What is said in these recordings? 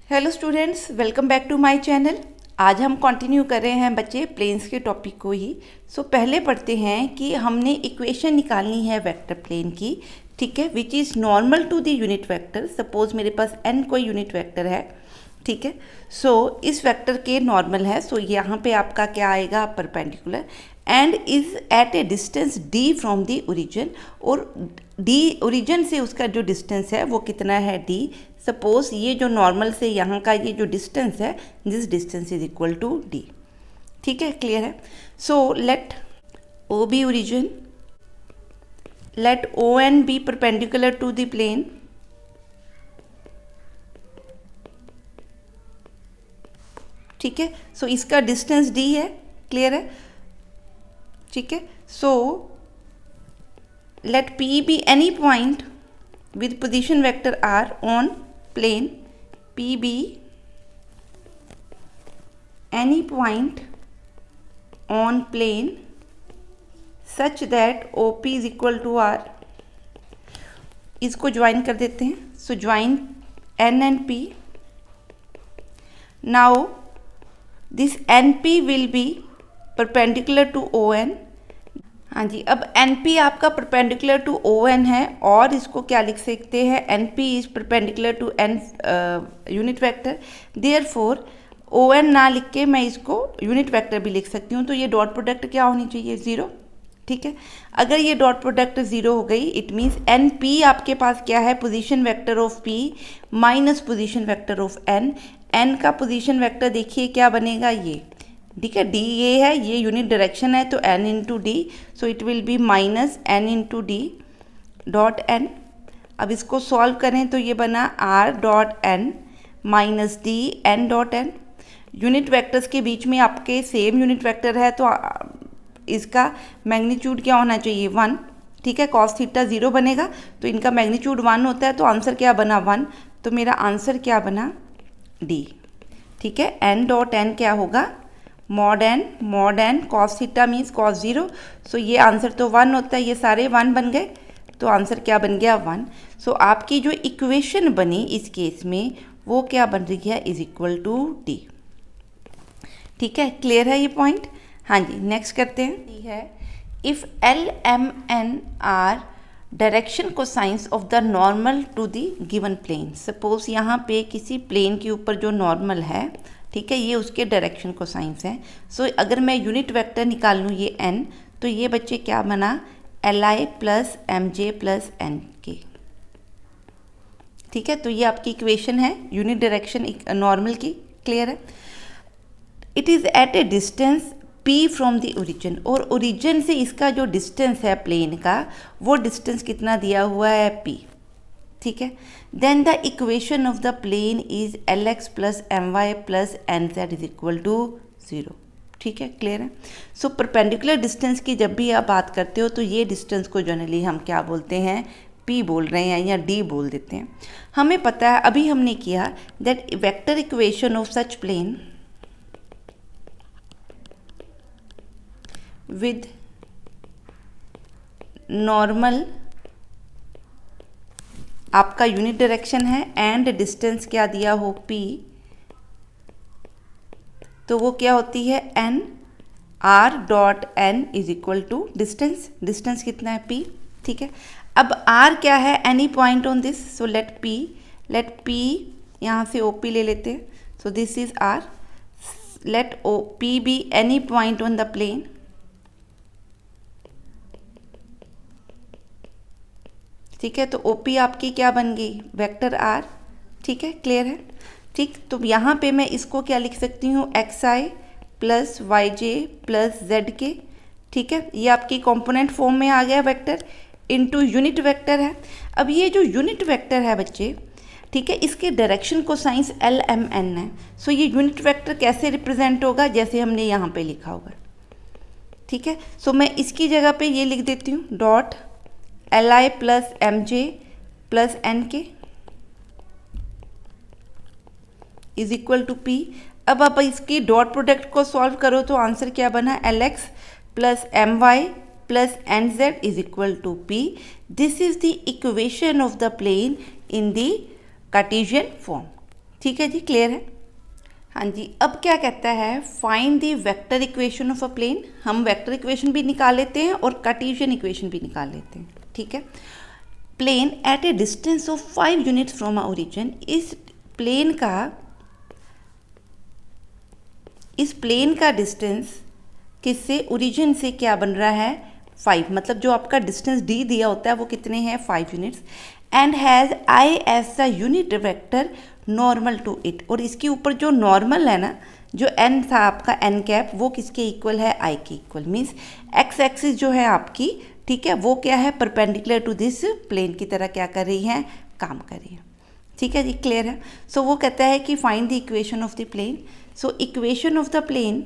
Hello students, welcome back to my channel. आज हम continue कर रहे हैं बच्चे प्लेन्स के टॉपिक को ही। पहले पढ़ते हैं कि हमने इक्वेशन निकालनी है वेक्टर प्लेन की, ठीक है, which is normal to the unit vector. Suppose मेरे पास n कोई यूनिट वेक्टर है, ठीक है। इस वेक्टर के नॉर्मल है, यहाँ पे आपका क्या आएगा, perpendicular, and is at a distance d from the origin, और d ओरिजिन से उसका जो डिस्टेंस है वो कितना है, d। सपोज ये जो नॉर्मल से यहाँ का ये जो डिस्टेंस है, this distance is equal to d, ठीक है, क्लियर है। Let o be origin, let o n be perpendicular to the plane, ठीक है। इसका डिस्टेंस d है, क्लियर है, ठीक है। Let p be any point with position vector r on plane, p be any point on plane such that OP is equal to R। इसको join कर देते हैं। Join N and P। Now this NP will be perpendicular to ON। हाँ जी, अब NP आपका perpendicular to ON है, और इसको क्या लिख सकते हैं, NP is perpendicular to N unit vector. Therefore ON ना लिख के मैं इसको यूनिट वेक्टर भी लिख सकती हूँ। तो ये डॉट प्रोडक्ट क्या होनी चाहिए, ज़ीरो, ठीक है। अगर ये डॉट प्रोडक्ट ज़ीरो हो गई, इट मीन्स NP आपके पास क्या है, position vector of P minus position vector of N। N का पोजीशन वेक्टर देखिए क्या बनेगा, ये, ठीक है, d ये है, ये यूनिट डायरेक्शन है, तो n into D, so it will B minus n into D dot n। अब इसको सॉल्व करें तो ये बना r dot n minus D n dot n। Unit vectors के बीच में आपके सेम यूनिट वेक्टर है, तो इसका मैग्नीट्यूड क्या होना चाहिए, 1, ठीक है। कॉस थीटा 0 बनेगा, तो इनका मैग्नीट्यूड 1 होता है, तो आंसर क्या बना, 1। तो मेरा आंसर क्या बना, d, ठीक है। n डॉट n क्या होगा, mod n cos theta means cos 0, ये आंसर तो 1 होता है, ये सारे 1 बन गए, तो आंसर क्या बन गया, 1। आपकी जो इक्वेशन बनी इस केस में वो क्या बन रही है, इज इक्वल टू डी, ठीक है, क्लियर है ये पॉइंट। हाँ जी, नेक्स्ट करते हैं। ये है if l m n are direction cosines of the normal to the given plane. Suppose यहाँ पे किसी प्लेन के ऊपर जो नॉर्मल है, ठीक है, ये उसके डायरेक्शन कोसाइंस है। अगर मैं यूनिट वेक्टर निकाल लूँ ये n, तो ये बच्चे क्या बना, li plus m j plus n k, ठीक है। तो ये आपकी इक्वेशन है यूनिट डायरेक्शन नॉर्मल की, क्लियर है। It is at a distance p from the origin, और ओरिजिन से इसका जो डिस्टेंस है प्लेन का, वो डिस्टेंस कितना दिया हुआ है, p, ठीक है। Then the equation of the plane is Lx plus My plus Nz is equal to 0, ठीक है, क्लियर है। परपेंडिकुलर डिस्टेंस की जब भी आप बात करते हो, तो ये डिस्टेंस को जनरली हम क्या बोलते हैं, p बोल रहे हैं या d बोल देते हैं। हमें पता है, अभी हमने किया that vector equation of such plane with normal, आपका यूनिट डायरेक्शन है, एंड डिस्टेंस क्या दिया हो, p, तो वो क्या होती है, n, r dot n is equal to distance. Distance कितना है, p, ठीक है। अब r क्या है, any point on this, let p यहाँ से OP ले लेते हैं, this is r। Let p be any point on the plane, ठीक है। तो OP आपकी क्या बन गई, वेक्टर R, ठीक है, क्लियर है, ठीक। तो यहाँ पे मैं इसको क्या लिख सकती हूँ, xi plus yj plus zk, ठीक है। ये आपकी कंपोनेंट फॉर्म में आ गया वेक्टर, इनटू यूनिट वेक्टर है। अब ये जो यूनिट वेक्टर है बच्चे, ठीक है, इसके डायरेक्शन कोसाइंस LMN है। ये यूनिट वेक्टर कैसे रिप्रेजेंट होगा, जैसे हमने यहाँ पे लिखा होगा, ठीक है। मैं इसकी जगह पे ये लिख देती हूँ, dot Li plus mj plus nk is equal to p। अब आप इसकी डॉट प्रोडक्ट को सॉल्व करो तो आंसर क्या बना, Lx plus my plus nz is equal to p। This is the equation of the plane in the Cartesian form, ठीक है जी, क्लियर है। हाँ जी, अब क्या कहता है, find the vector equation of a plane. हम वेक्टर इक्वेशन भी निकाल लेते हैं और कार्टेशियन इक्वेशन भी निकाल लेते हैं, ठीक है। Plane at a distance of 5 units from a origin, इस प्लेन का डिस्टेंस किससे, ओरिजिन से क्या बन रहा है, 5, मतलब जो आपका डिस्टेंस d दिया होता है वो कितने हैं, 5 units, and has i as the unit vector normal to it. और इसके ऊपर जो नॉर्मल है ना, जो n था आपका n कैप, वो किसके इक्वल है, i के इक्वल। मीन्स x एक्सिस जो है आपकी, ठीक है, वो क्या है, परपेंडिकुलर टू दिस प्लेन की तरह क्या कर रही है, काम कर रही है। ठीक है जी, क्लियर है। सो वो कहता है कि find the equation of the plane. So equation of the plane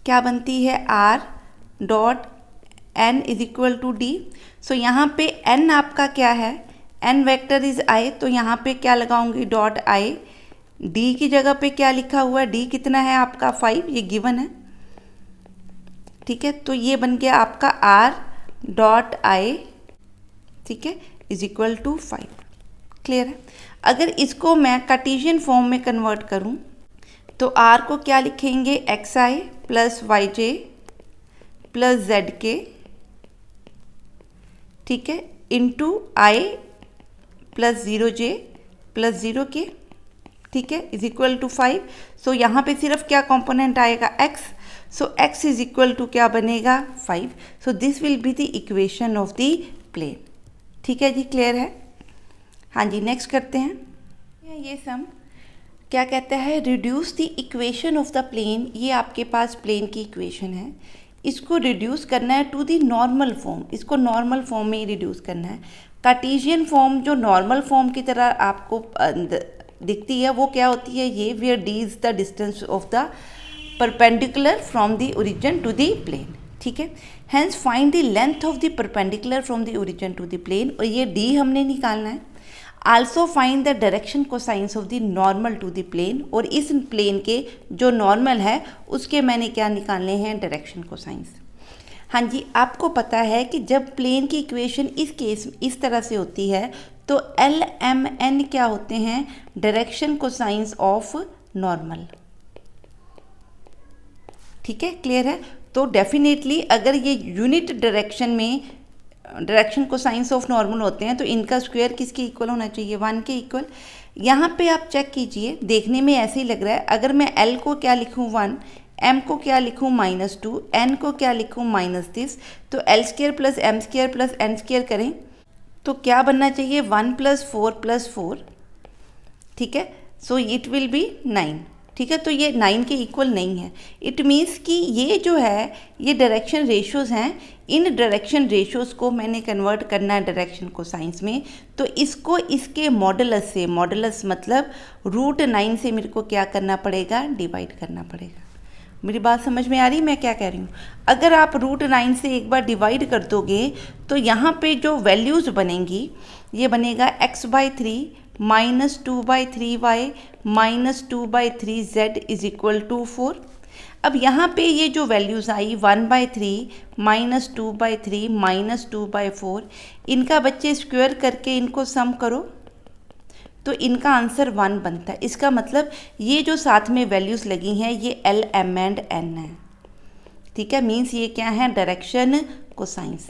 क्या बनती है, r dot n is equal to d। So यहाँ पे n आपका क्या है, n वेक्टर इज i, तो यहाँ पे क्या लगाऊंगी, डॉट i। d की जगह पे क्या लिखा हुआ है, d कितना है आपका 5, ये गिवन है, ठीक है। तो ये बन गया आपका r डॉट i, ठीक है, इज इक्वल टू 5। क्लियर है। अगर इसको मैं कार्टेशियन फॉर्म में कन्वर्ट करूं तो r को क्या लिखेंगे, xi plus yj plus zk, ठीक है, into i plus 0j plus 0k, ठीक है, इज इक्वल टू 5। सो यहाँ पे सिर्फ क्या कंपोनेंट आएगा, x। So x is equal to क्या बनेगा, 5। So this will be the equation of the plane. ठीक है जी, क्लियर है। हाँ जी, नेक्स्ट करते हैं। ये सम क्या कहता है, reduce the equation of the plane. ये आपके पास प्लेन की इक्वेशन है, इसको रिड्यूस करना है टू द नॉर्मल फॉर्म। इसको नॉर्मल फॉर्म में ही रिड्यूस करना है। कार्टेशियन फॉर्म जो नॉर्मल फॉर्म की तरह आपको दिखती है वो क्या होती है, ये where d is the distance of the perpendicular from the origin to the plane, ठीक है। Hence find the length of the perpendicular from the origin to the plane, और ये d हमने निकालना है। Also find the direction cosines of the normal to the plane, और इस plane के जो नॉर्मल है उसके मैंने क्या निकालने हैं, डायरेक्शन कोसाइंस। हाँ जी, आपको पता है कि जब प्लेन की इक्वेशन इस केस इस तरह से होती है तो एल एम एन क्या होते हैं, डायरेक्शन कोसाइंस ऑफ नॉर्मल। ठीक है, क्लियर है। तो डेफिनेटली अगर ये यूनिट डायरेक्शन में डायरेक्शन कोसाइंस ऑफ नॉर्मल होते हैं तो इनका स्क्वायर किसके इक्वल होना चाहिए, 1 के इक्वल। यहाँ पे आप चेक कीजिए, देखने में ऐसे ही लग रहा है। अगर मैं L को क्या लिखूँ 1, M को क्या लिखूँ -2, N को क्या लिखूँ -this, तो L² plus M² plus N² करें तो क्या बनना चाहिए, 1 + 4 + 4, ठीक है। सो इट विल बी 9, ठीक है। तो ये 9 के इक्वल नहीं है। इट मीन्स कि ये जो है ये डायरेक्शन रेशियोज़ हैं। इन डायरेक्शन रेशियोज़ को मैंने कन्वर्ट करना है डायरेक्शन कोसाइंस में, तो इसको इसके मॉडुलस से, मॉडुलस मतलब √9 से मेरे को क्या करना पड़ेगा, डिवाइड करना पड़ेगा। मेरी बात समझ में आ रही, मैं क्या कह रही हूँ। अगर आप √9 से एक बार डिवाइड कर दोगे तो यहाँ पे जो वैल्यूज़ बनेंगी, ये बनेगा x/3 -2/3y -2/3z is equal to 4। अब यहाँ पे ये जो वैल्यूज़ आई 1/3 -2/3 -2/4, इनका बच्चे स्क्वायर करके इनको सम करो तो इनका आंसर 1 बनता है। इसका मतलब ये जो साथ में वैल्यूज़ लगी हैं ये L, M एंड N है, ठीक है। मीन्स ये क्या है, डायरेक्शन कोसाइंस।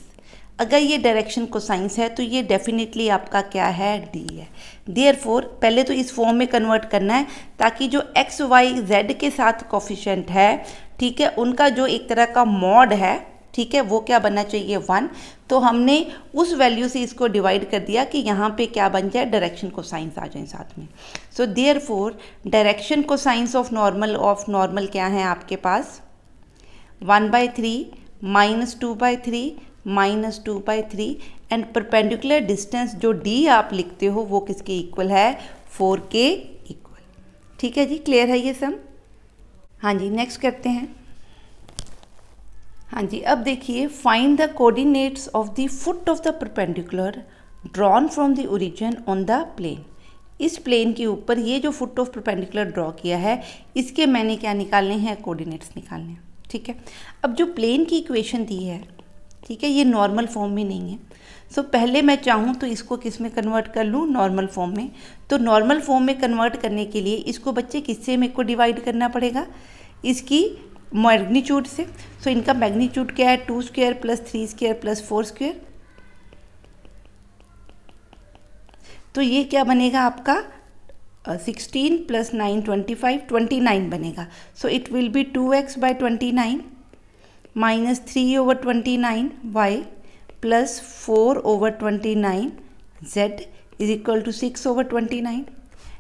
अगर ये डायरेक्शन कोसाइंस है तो ये डेफिनेटली आपका क्या है, D है। देयरफॉर पहले तो इस फॉर्म में कन्वर्ट करना है ताकि जो x, y, z के साथ कोफिशिएंट है, ठीक है, उनका जो एक तरह का मॉड है, ठीक है, वो क्या बनना चाहिए, 1। तो हमने उस वैल्यू से इसको डिवाइड कर दिया कि यहाँ पे क्या बन जाए, डायरेक्शन कोसाइंस आ जाए साथ में। So therefore direction cosines of normal क्या है आपके पास, 1/3 -2/3 -2/3 एंड परपेंडिकुलर डिस्टेंस जो d आप लिखते हो वो किसके इक्वल है, 4 के इक्वल। ठीक है जी, क्लियर है ये सम। हाँ जी, नेक्स्ट करते हैं। हाँ जी, अब देखिए, find the coordinates of the foot of the perpendicular drawn from the origin on the plane. इस प्लेन के ऊपर ये जो फुट ऑफ परपेंडिकुलर ड्रॉ किया है इसके मैंने क्या निकालने हैं, कोऑर्डिनेट्स निकालने हैं, ठीक है। अब जो प्लेन की इक्वेशन दी है, ठीक है, ये नॉर्मल फॉर्म में नहीं है। सो पहले मैं चाहूँ तो इसको किस में कन्वर्ट कर लूँ, नॉर्मल फॉर्म में। तो नॉर्मल फॉर्म में कन्वर्ट करने के लिए इसको बच्चे किससे मेरे को डिवाइड करना पड़ेगा, इसकी मैग्नीट्यूड से। सो इनका मैग्नीट्यूड क्या है, 2 square plus 3 square plus 4 square. तो ये क्या बनेगा आपका 16 प्लस 9 25, 29 बनेगा। So it will be 2x by 29 minus 3 over 29 y plus 4 over 29 z is equal to 6 over 29।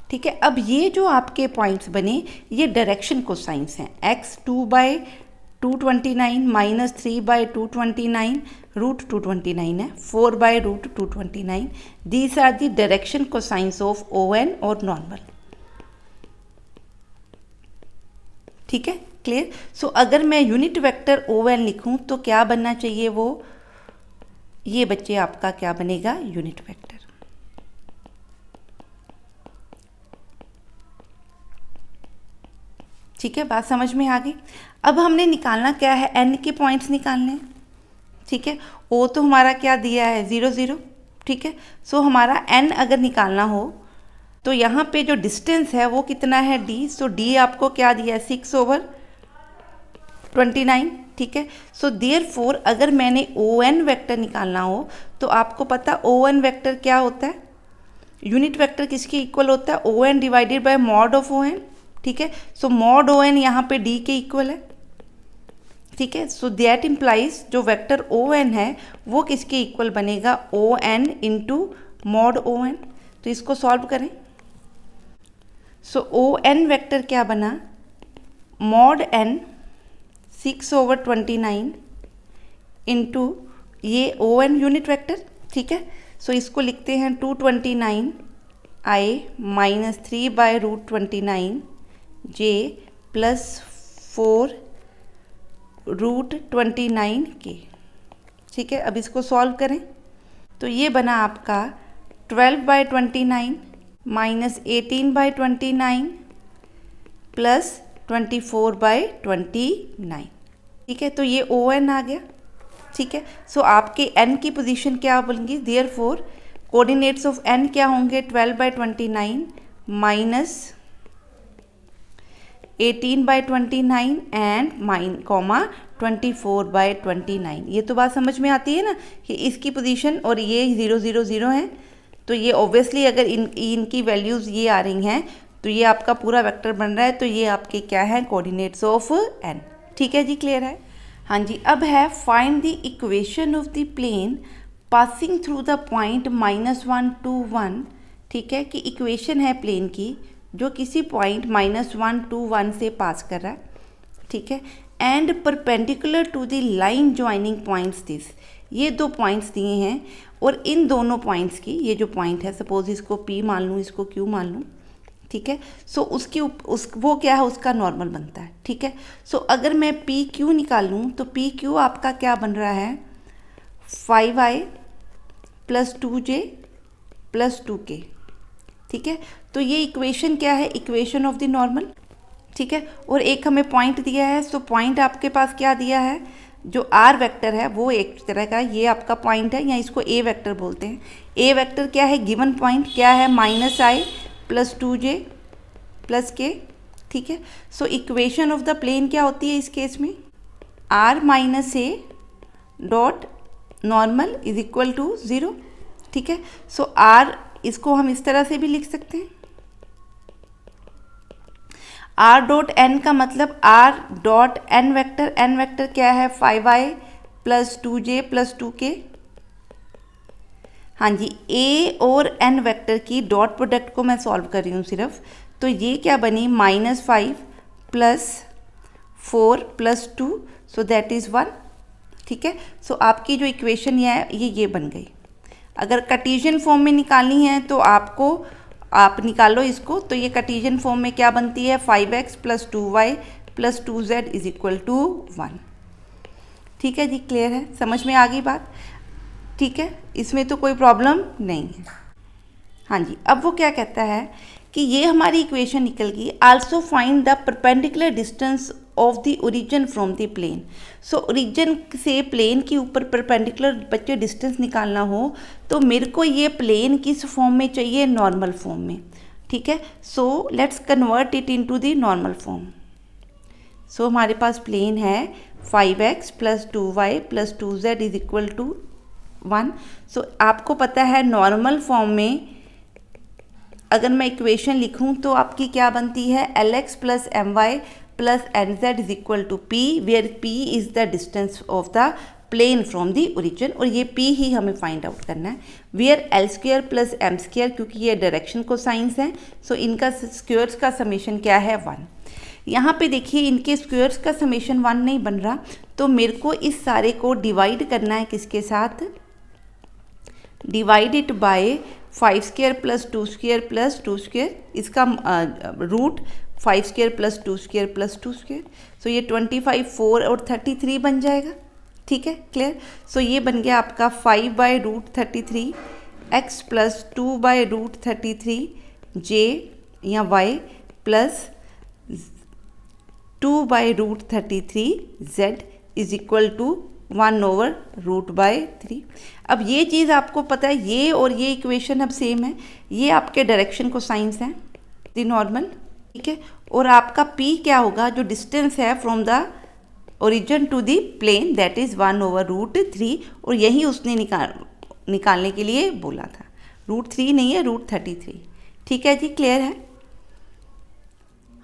ठीक है, अब ये जो आपके पॉइंट्स बने ये डायरेक्शन कोसाइंस हैं। x 2 by 229 minus 3 by 229 root 229 है, 4 by root 229। These are the direction cosines of ON और नॉर्मल। ठीक है, क्लियर। सो अगर मैं यूनिट वेक्टर ON लिखूं तो क्या बनना चाहिए, वो ये बच्चे आपका क्या बनेगा, यूनिट वेक्टर। ठीक है, बात समझ में आ गई। अब हमने निकालना क्या है, n के पॉइंट्स निकालने हैं। ठीक है, O तो हमारा क्या दिया है 0 0। ठीक है, सो हमारा n अगर निकालना हो तो यहाँ पे जो डिस्टेंस है वो कितना है d। सो d आपको क्या दिया है 6 ओवर 29। ठीक है, सो देयरफॉर अगर मैंने ON वेक्टर निकालना हो तो आपको पता ON वेक्टर क्या होता है, यूनिट वेक्टर किसके इक्वल होता है, ON divided by mod of ON। ठीक है, सो मॉड ON यहाँ पे d के इक्वल है। ठीक है, सो दैट इम्प्लाइज जो वेक्टर ON है वो किसके इक्वल बनेगा, ON इंटू मॉड ON। तो इसको सॉल्व करें। सो ON वेक्टर क्या बना, मॉड n 6 ओवर 29 इंटू ये ON यूनिट वेक्टर। ठीक है, सो इसको लिखते हैं 229 i minus 3 by root 29 j plus 4 root 29 k. ठीक है, अब इसको सॉल्व करें तो ये बना आपका 12 by 29 minus 18 by 29 plus 24 by 29। ठीक है, तो ये ON आ गया। ठीक है, सो आपके n की पोजीशन क्या बनेगी, देयरफॉर कोऑर्डिनेट्स ऑफ n क्या होंगे, 12 by 29 minus 18 by 29 and comma 24 by 29। ये तो बात समझ में आती है ना कि इसकी पोजीशन और ये 0 0 0 है। तो ये ऑब्वियसली अगर इनकी वैल्यूज़ ये आ रही हैं तो ये आपका पूरा वेक्टर बन रहा है। तो ये आपके क्या है, कोऑर्डिनेट्स ऑफ n। ठीक है जी, क्लियर है। हाँ जी, अब है find the equation of the plane passing through the point -1 to 1। ठीक है, कि इक्वेशन है प्लेन की जो किसी पॉइंट -1 to 1 से पास कर रहा है। ठीक है, and perpendicular to the line joining points this. ये दो पॉइंट्स दिए हैं और इन दोनों पॉइंट्स की ये जो पॉइंट है, सपोज इसको P मान लूँ, इसको Q मान लूँ। ठीक है, सो वो क्या है, उसका नॉर्मल बनता है। ठीक है, सो अगर मैं PQ निकालूँ तो PQ आपका क्या बन रहा है, 5i plus 2j plus 2k। ठीक है, तो ये इक्वेशन क्या है, इक्वेशन ऑफ द नॉर्मल। ठीक है, और एक हमें पॉइंट दिया है। सो पॉइंट आपके पास क्या दिया है, जो R वेक्टर है वो एक तरह का, ये आपका पॉइंट है या इसको A वेक्टर बोलते हैं। A वेक्टर क्या है, गिवन पॉइंट क्या है, -i plus 2j plus k। ठीक है, so equation of the plane क्या होती है इस केस में, R minus a dot normal is equal to 0। ठीक है, सो R इसको हम इस तरह से भी लिख सकते हैं, R डॉट n का मतलब R dot n vector. n vector क्या है, 5i plus 2j plus 2k। हाँ जी, A और n वेक्टर की डॉट प्रोडक्ट को मैं सॉल्व कर रही हूँ सिर्फ। तो ये क्या बनी, -5 plus 4 plus 2, so that is 1। ठीक है, सो आपकी जो इक्वेशन ये बन गई। अगर कार्टेशियन फॉर्म में निकालनी है तो आप निकालो इसको। तो ये कार्टेशियन फॉर्म में क्या बनती है, 5x plus 2y plus 2z is equal to 1। ठीक है जी, क्लियर है, समझ में आ गई बात। ठीक है, इसमें तो कोई प्रॉब्लम नहीं है। हाँ जी, अब वो क्या कहता है कि ये हमारी इक्वेशन निकल गई। Also find the perpendicular distance of the origin from the plane. So origin से प्लेन के ऊपर परपेंडिकुलर बच्चे डिस्टेंस निकालना हो तो मेरे को ये प्लेन किस फॉर्म में चाहिए, नॉर्मल फॉर्म में। ठीक है, so let's convert it into the normal form. So हमारे पास प्लेन है 5x + 2y + 2z is equal to 1। सो आपको पता है नॉर्मल फॉर्म में अगर मैं इक्वेशन लिखूं तो आपकी क्या बनती है, lx + my + nz is equal to p, where p is the distance of the plane from the origin, और ये p ही हमें फाइंड आउट करना है। वेयर l² + m², क्योंकि ये डायरेक्शन को साइंस है, सो इनका स्क्वेयर्स का समेशन क्या है, 1। यहाँ पे देखिए इनके स्क्वेयर्स का समेशन 1 नहीं बन रहा, तो मेरे को इस सारे को डिवाइड करना है किसके साथ, डिवाइड इट बाय 5² + 2² + 2², इसका रूट 5² + 2² + 2²। सो ये 25, 4 और 33 बन जाएगा। ठीक है, क्लियर। सो ये बन गया आपका 5/√33 x + 2/√33 j या y plus 2/√33 z is equal to 1/√3। अब ये चीज़ आपको पता है, ये और ये इक्वेशन अब सेम है, ये आपके डायरेक्शन को साइंस है द नॉर्मल। ठीक है, और आपका p क्या होगा, जो डिस्टेंस है from the origin to the plane, that is 1/√3, और यही उसने निकालने के लिए बोला था। √3 नहीं है, √33। ठीक है जी, क्लियर है।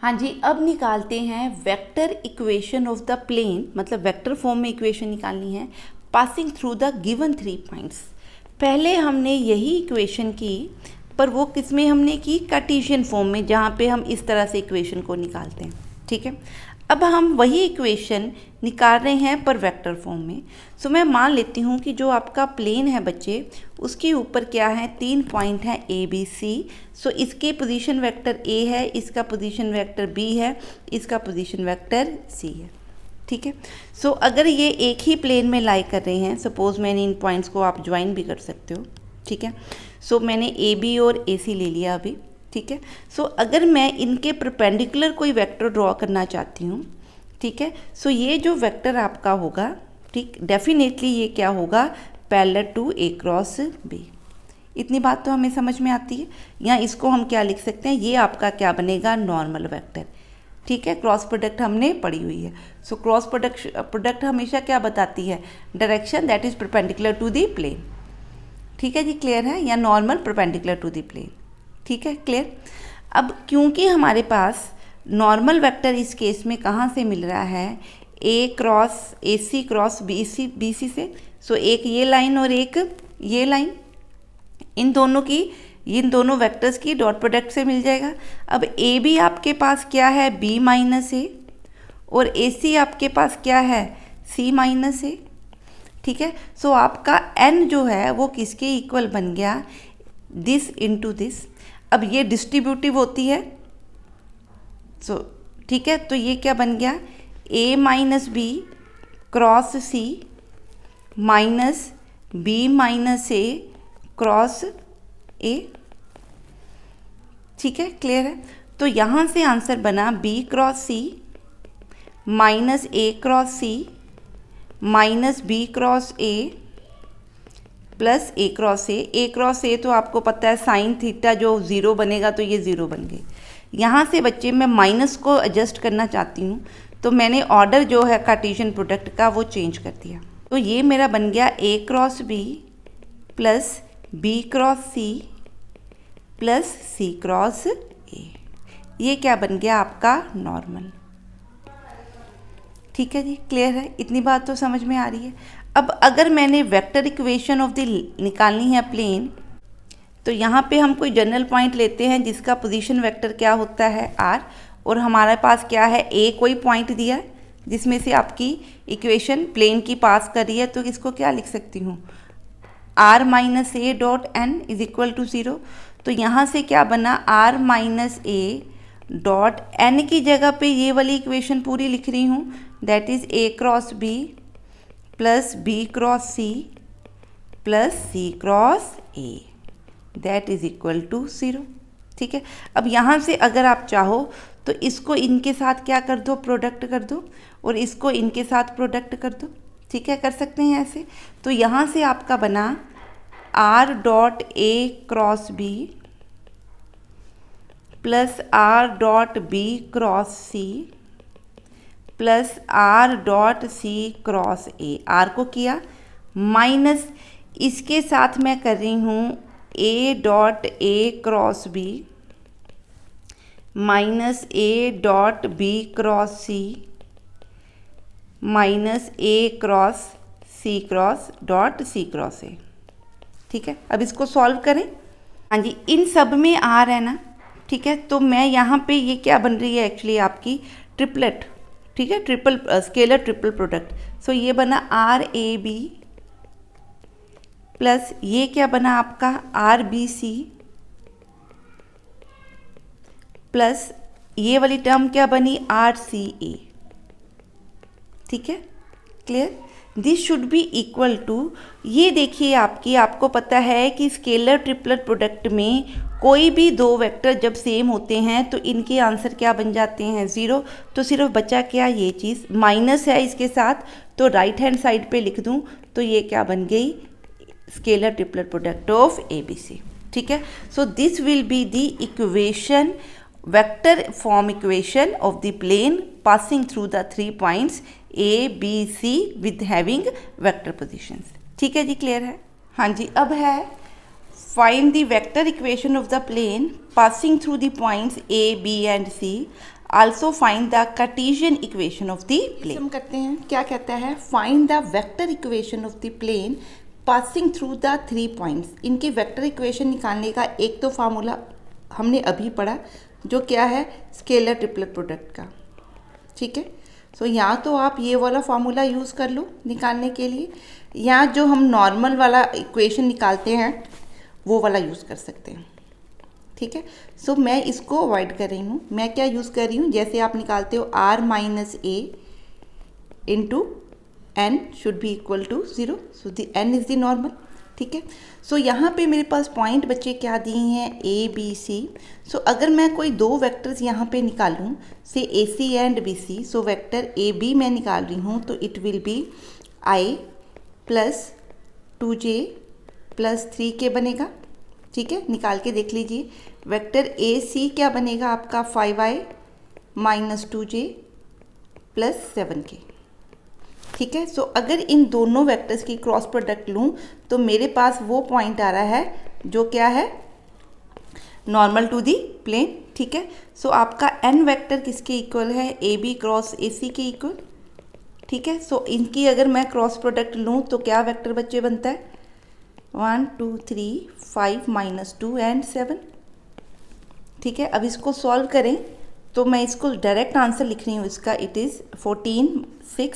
हाँ जी, अब निकालते हैं vector equation of the plane, मतलब वेक्टर फॉर्म में इक्वेशन निकालनी है passing through the given 3 points. पहले हमने यही इक्वेशन की, पर वो किस में हमने की, कार्टेशियन फॉर्म में, जहाँ पे हम इस तरह से इक्वेशन को निकालते हैं। ठीक है, अब हम वही इक्वेशन निकाल रहे हैं पर वेक्टर फॉर्म में। सो मैं मान लेती हूँ कि जो आपका प्लेन है बच्चे, उसके ऊपर क्या है, 3 पॉइंट हैं ए बी सी। सो इसके पोजीशन वेक्टर ए है, इसका पोजीशन वेक्टर बी है, इसका पोजीशन वेक्टर सी है। ठीक है, सो अगर ये एक ही प्लेन में लाई कर रहे हैं, सपोज मैंने इन पॉइंट्स को आप ज्वाइन भी कर सकते हो। ठीक है, सो मैंने ए बी और ए सी ले लिया अभी। ठीक है, सो अगर मैं इनके परपेंडिकुलर कोई वेक्टर ड्रॉ करना चाहती हूँ, ठीक है, सो ये जो वेक्टर आपका होगा, ठीक, डेफिनेटली ये क्या होगा, parallel to a cross b. इतनी बात तो हमें समझ में आती है। या इसको हम क्या लिख सकते हैं, ये आपका क्या बनेगा, नॉर्मल वेक्टर। ठीक है, क्रॉस प्रोडक्ट हमने पढ़ी हुई है। सो क्रॉस प्रोडक्ट हमेशा क्या बताती है, direction that is perpendicular to the plane. ठीक है जी, क्लियर है, या normal perpendicular to the plane. ठीक है, क्लियर। अब क्योंकि हमारे पास नॉर्मल वेक्टर इस केस में कहाँ से मिल रहा है, ए सी क्रॉस बी सी से। सो एक ये लाइन और एक ये लाइन, इन दोनों वेक्टर्स की डॉट प्रोडक्ट से मिल जाएगा। अब ए बी आपके पास क्या है, बी माइनस ए, और ए सी आपके पास क्या है, सी माइनस ए। ठीक है, सो आपका एन जो है वो किसके इक्वल बन गया, दिस इंटू दिस। अब ये डिस्ट्रीब्यूटिव होती है, सो ठीक है, तो ये क्या बन गया, A minus B cross C minus B minus A cross A. ठीक है, क्लियर है। तो यहाँ से आंसर बना B cross C minus A cross C minus B cross A plus A cross A. A cross A तो आपको पता है साइन थीटा जो 0 बनेगा, तो ये 0 बन गई। यहाँ से बच्चे मैं माइनस को एडजस्ट करना चाहती हूँ, तो मैंने ऑर्डर जो है कार्टेशियन प्रोडक्ट का वो चेंज कर दिया। तो ये मेरा बन गया A cross B plus B cross C plus C cross A. ये क्या बन गया आपका, नॉर्मल। ठीक है जी, क्लियर है, इतनी बात तो समझ में आ रही है। अब अगर मैंने वेक्टर इक्वेशन ऑफ द निकालनी है प्लेन, तो यहाँ पे हम कोई जनरल पॉइंट लेते हैं जिसका पोजीशन वेक्टर क्या होता है, आर, और हमारे पास क्या है, ए कोई पॉइंट दिया है जिसमें से आपकी इक्वेशन प्लेन की पास कर रही है, तो इसको क्या लिख सकती हूँ, r minus a dot n is equal to 0। तो यहाँ से क्या बना, r minus a dot n की जगह पे ये वाली इक्वेशन पूरी लिख रही हूँ, that is a cross B plus B cross C plus C cross a, that is equal to 0। ठीक है, अब यहाँ से अगर आप चाहो तो इसको इनके साथ क्या कर दो, प्रोडक्ट कर दो, और इसको इनके साथ प्रोडक्ट कर दो। ठीक है, कर सकते हैं ऐसे। तो यहाँ से आपका बना r dot a cross b plus r dot b cross c plus r dot c cross a। r को किया माइनस, इसके साथ मैं कर रही हूँ a dot a cross b minus a dot b cross c minus a cross c cross dot c cross a। ठीक है, अब इसको सॉल्व करें। हाँ जी, इन सब में r है ना। ठीक है, तो मैं यहाँ पे ये क्या बन रही है एक्चुअली आपकी ट्रिपलेट। ठीक है, ट्रिपल स्केलर ट्रिपल प्रोडक्ट। सो ये बना आर ए बी प्लस ये क्या बना आपका आर बी सी प्लस ये वाली टर्म क्या बनी आर सी ए। ठीक है, clear. This should be equal to, ये देखिए आपको पता है कि स्केलर ट्रिपलेट प्रोडक्ट में कोई भी दो वेक्टर जब सेम होते हैं तो इनके आंसर क्या बन जाते हैं, ज़ीरो। तो सिर्फ बचा क्या, ये चीज़ माइनस है इसके साथ, तो राइट हैंड साइड पे लिख दूं तो ये क्या बन गई, scalar triple product of a b c. ठीक है, so this will be the equation, vector form equation of the plane passing through the 3 points A, B, C with having vector positions। ठीक है जी, क्लियर है। हाँ जी, अब है find the vector equation of the plane passing through the points A, B and C, also find the Cartesian equation of the plane। हम करते हैं, क्या कहता है, find the vector equation of the plane passing through the 3 points। इनके vector equation निकालने का एक तो फार्मूला हमने अभी पढ़ा, जो क्या है, स्केलर ट्रिपलेट प्रोडक्ट का। ठीक है, सो यहाँ तो आप ये वाला फार्मूला यूज़ कर लो निकालने के लिए, या जो हम नॉर्मल वाला इक्वेशन निकालते हैं वो वाला यूज़ कर सकते हैं। ठीक है, सो मैं इसको अवॉइड कर रही हूँ। मैं क्या यूज़ कर रही हूँ, जैसे आप निकालते हो r minus a into n should be equal to 0, so the n is the normal. ठीक है, सो यहाँ पे मेरे पास पॉइंट बच्चे क्या दिए हैं, ए बी सी। सो अगर मैं कोई दो वेक्टर्स यहाँ पे निकालूँ, से A C and B C, so vector A B मैं निकाल रही हूँ तो it will be I plus 2j plus 3k बनेगा। ठीक है, निकाल के देख लीजिए। वेक्टर ए सी क्या बनेगा आपका, 5i minus 2j plus 7k। ठीक है, सो अगर इन दोनों वेक्टर्स की क्रॉस प्रोडक्ट लूँ तो मेरे पास वो पॉइंट आ रहा है जो क्या है, नॉर्मल टू दी प्लेन। ठीक है, सो आपका n वेक्टर किसके इक्वल है, ए बी क्रॉस ए सी के इक्वल। ठीक है, सो इनकी अगर मैं क्रॉस प्रोडक्ट लूँ तो क्या वेक्टर बच्चे बनता है, 1 2 3 5 माइनस 2 एंड 7। ठीक है, अब इसको सॉल्व करें तो मैं इसको डायरेक्ट आंसर लिख रही हूँ इसका, it is 14 6,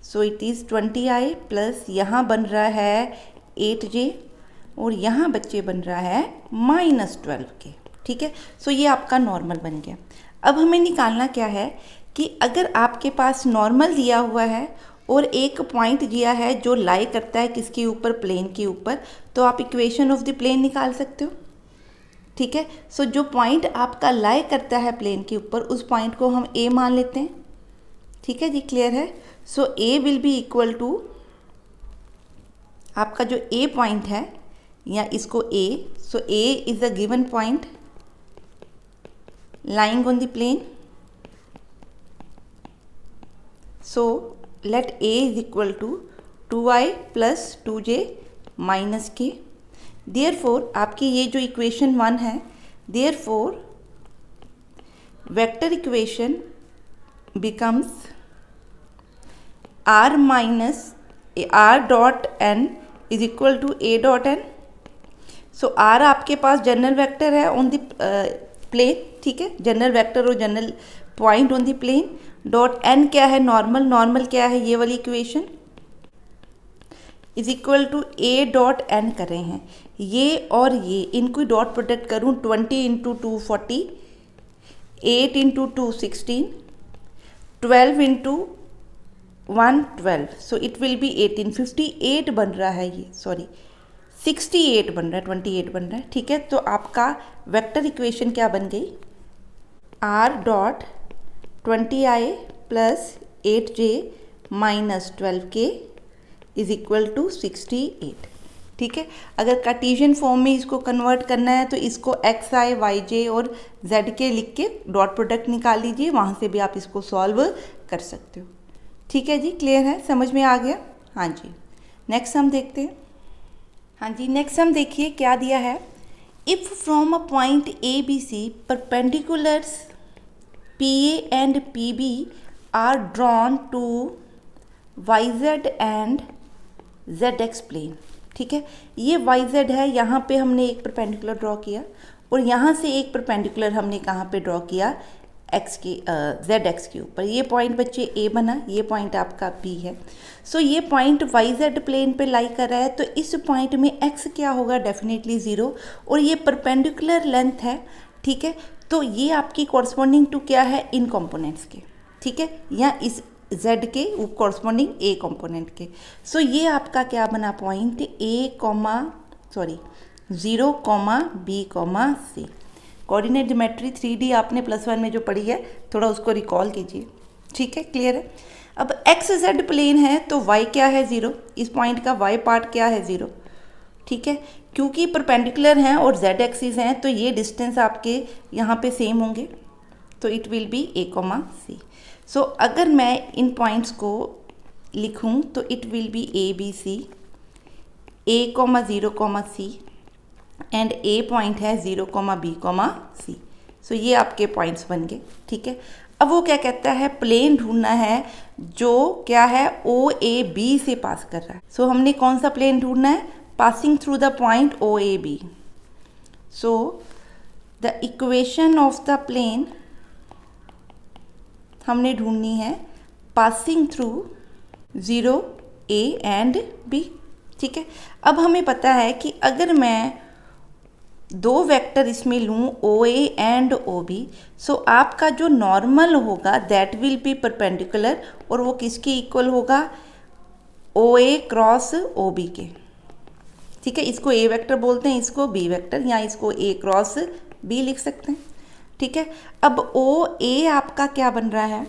so it is 20i plus यहाँ बन रहा है 8j और यहाँ बच्चे बन रहा है माइनस 12k। ठीक है, सो ये आपका नॉर्मल बन गया। अब हमें निकालना क्या है कि अगर आपके पास नॉर्मल दिया हुआ है और एक पॉइंट दिया है जो लाई करता है किसके ऊपर, प्लेन के ऊपर, तो आप इक्वेशन ऑफ द प्लेन निकाल सकते हो। ठीक है, सो जो पॉइंट आपका लाई करता है प्लेन के ऊपर, उस पॉइंट को हम ए मान लेते हैं। ठीक है जी, क्लियर है। So A will be equal to, आपका जो ए पॉइंट है, या इसको A, so A is a given point lying on the plane, so let a is equal to 2i plus 2j minus k। therefore आपकी ये जो equation 1 है, therefore vector equation becomes r minus r dot n is equal to a dot n। so r आपके पास general vector है on the plane. ठीक है, general vector और general point on the plane. Dot n क्या है, normal. Normal क्या है, ये वाली equation is equal to a dot n कर रहे हैं। ये और ये, इनको डॉट प्रोडक्ट करूँ, 20 into 2 40, 8 into 2 16, 12 into 1 12, so it will B 18, 58 बन रहा है ये, सॉरी 68 बन रहा है, 28 बन रहा है। ठीक है, तो आपका वेक्टर इक्वेशन क्या बन गई, r dot 20i plus 8j minus 12k is equal to 68। ठीक है, अगर कार्टेशियन फॉर्म में इसको कन्वर्ट करना है तो इसको एक्स आई वाई जे और जेड के लिख के डॉट प्रोडक्ट निकाल लीजिए, वहाँ से भी आप इसको सॉल्व कर सकते हो। ठीक है जी, क्लियर है, समझ में आ गया? हाँ जी, नेक्स्ट हम देखते हैं। हाँ जी, नेक्स्ट हम देखिए क्या दिया है। If from a point a b c perpendiculars P A and P B are drawn to Y Z and Z X plane. ठीक है, ये वाई जेड है, यहाँ पे हमने एक परपेंडिकुलर ड्रॉ किया और यहाँ से एक परपेंडिकुलर हमने कहाँ पे ड्रॉ किया, एक्स के जेड एक्स के ऊपर। ये पॉइंट बच्चे ए बना, ये पॉइंट आपका बी है। सो ये पॉइंट वाई जेड प्लेन पे लाई कर रहा है, तो इस पॉइंट में एक्स क्या होगा, डेफिनेटली 0, और ये परपेंडिकुलर लेंथ है। ठीक है, तो ये आपकी कॉरस्पॉन्डिंग टू क्या है, इन कंपोनेंट्स के। ठीक है, या इस z के कॉरस्पॉन्डिंग a कंपोनेंट के। सो ये आपका क्या बना, point A, 0, B, C। Coordinate geometry 3D आपने +1 में जो पढ़ी है, थोड़ा उसको रिकॉल कीजिए। ठीक है, क्लियर है? अब एक्स जेड प्लेन है तो y क्या है, 0। इस पॉइंट का y पार्ट क्या है, 0। ठीक है, क्योंकि परपेंडिकुलर हैं और z एक्सिस हैं तो ये डिस्टेंस आपके यहाँ पे सेम होंगे, तो it will be A, C। So अगर मैं इन पॉइंट्स को लिखूं तो it will be a b c, A, 0, C and A point है 0, B, C। सो ये आपके पॉइंट्स बन गए। ठीक है, अब वो क्या कहता है, प्लेन ढूंढना है जो क्या है OAB से पास कर रहा है। सो हमने कौन सा प्लेन ढूंढना है, passing through the point OAB। So the equation of the plane हमने ढूंढनी है passing through 0, A and B। ठीक है, अब हमें पता है कि अगर मैं दो वेक्टर इसमें लूँ OA एंड OB, सो आपका जो नॉर्मल होगा दैट विल बी परपेंडिकुलर, और वो किसके इक्वल होगा, OA क्रॉस OB के। ठीक है, इसको A वेक्टर बोलते हैं, इसको B वेक्टर, या इसको A क्रॉस B लिख सकते हैं। ठीक है, अब OA आपका क्या बन रहा है,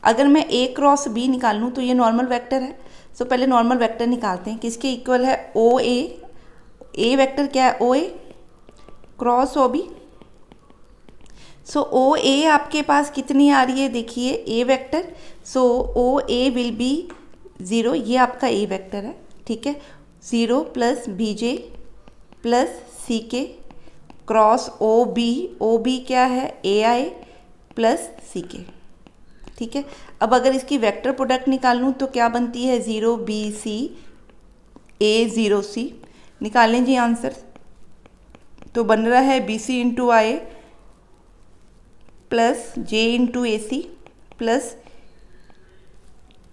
अगर मैं A क्रॉस B निकाल लूँ तो ये नॉर्मल वेक्टर है। सो पहले नॉर्मल वेक्टर निकालते हैं, किसके इक्वल है, OA। A वेक्टर क्या है, OA क्रॉस OB। सो OA आपके पास कितनी आ रही है, देखिए A vector. So OA will be 0, ये आपका A वेक्टर है। ठीक है, 0 plus BJ plus CK cross OB क्या है, AI प्लस CK। ठीक है, अब अगर इसकी वेक्टर प्रोडक्ट निकाल लूँ तो क्या बनती है, 0BC A 0C। निकालें जी आंसर, तो बन रहा है BC into I plus J into AC plus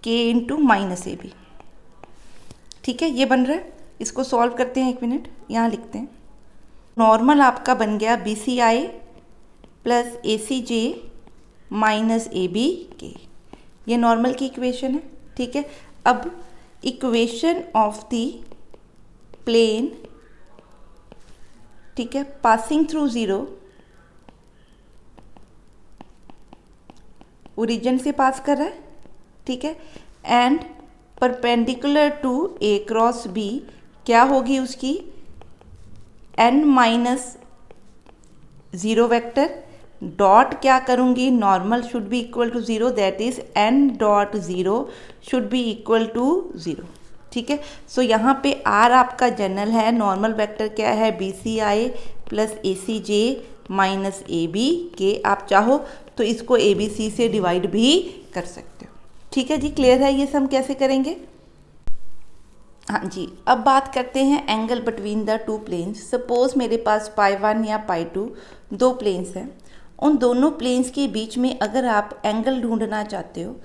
K into minus AB। ठीक है, ये बन रहा है। इसको सॉल्व करते हैं, 1 मिनट यहाँ लिखते हैं। नॉर्मल आपका बन गया BCI plus ACJ minus ABK, ये नॉर्मल की इक्वेशन है। ठीक है, अब इक्वेशन ऑफ द प्लेन, ठीक है, पासिंग थ्रू 0, ओरिजिन से पास कर रहा है। ठीक है, and perpendicular to A cross B, क्या होगी उसकी, n माइनस 0 वेक्टर डॉट क्या करूँगी, normal should be equal to 0, that is n dot 0 should be equal to 0। ठीक है, सो यहाँ पे r आपका जनरल है, नॉर्मल वेक्टर क्या है, BCI plus ACJ minus ABK। आप चाहो तो इसको ABC से डिवाइड भी कर सकते हो। ठीक है जी, क्लियर है? ये सम कैसे करेंगे? हाँ जी, अब बात करते हैं angle between the two planes. Suppose मेरे पास π1 या π2 दो प्लेन्स हैं, उन दोनों प्लेन्स के बीच में अगर आप एंगल ढूंढना चाहते हो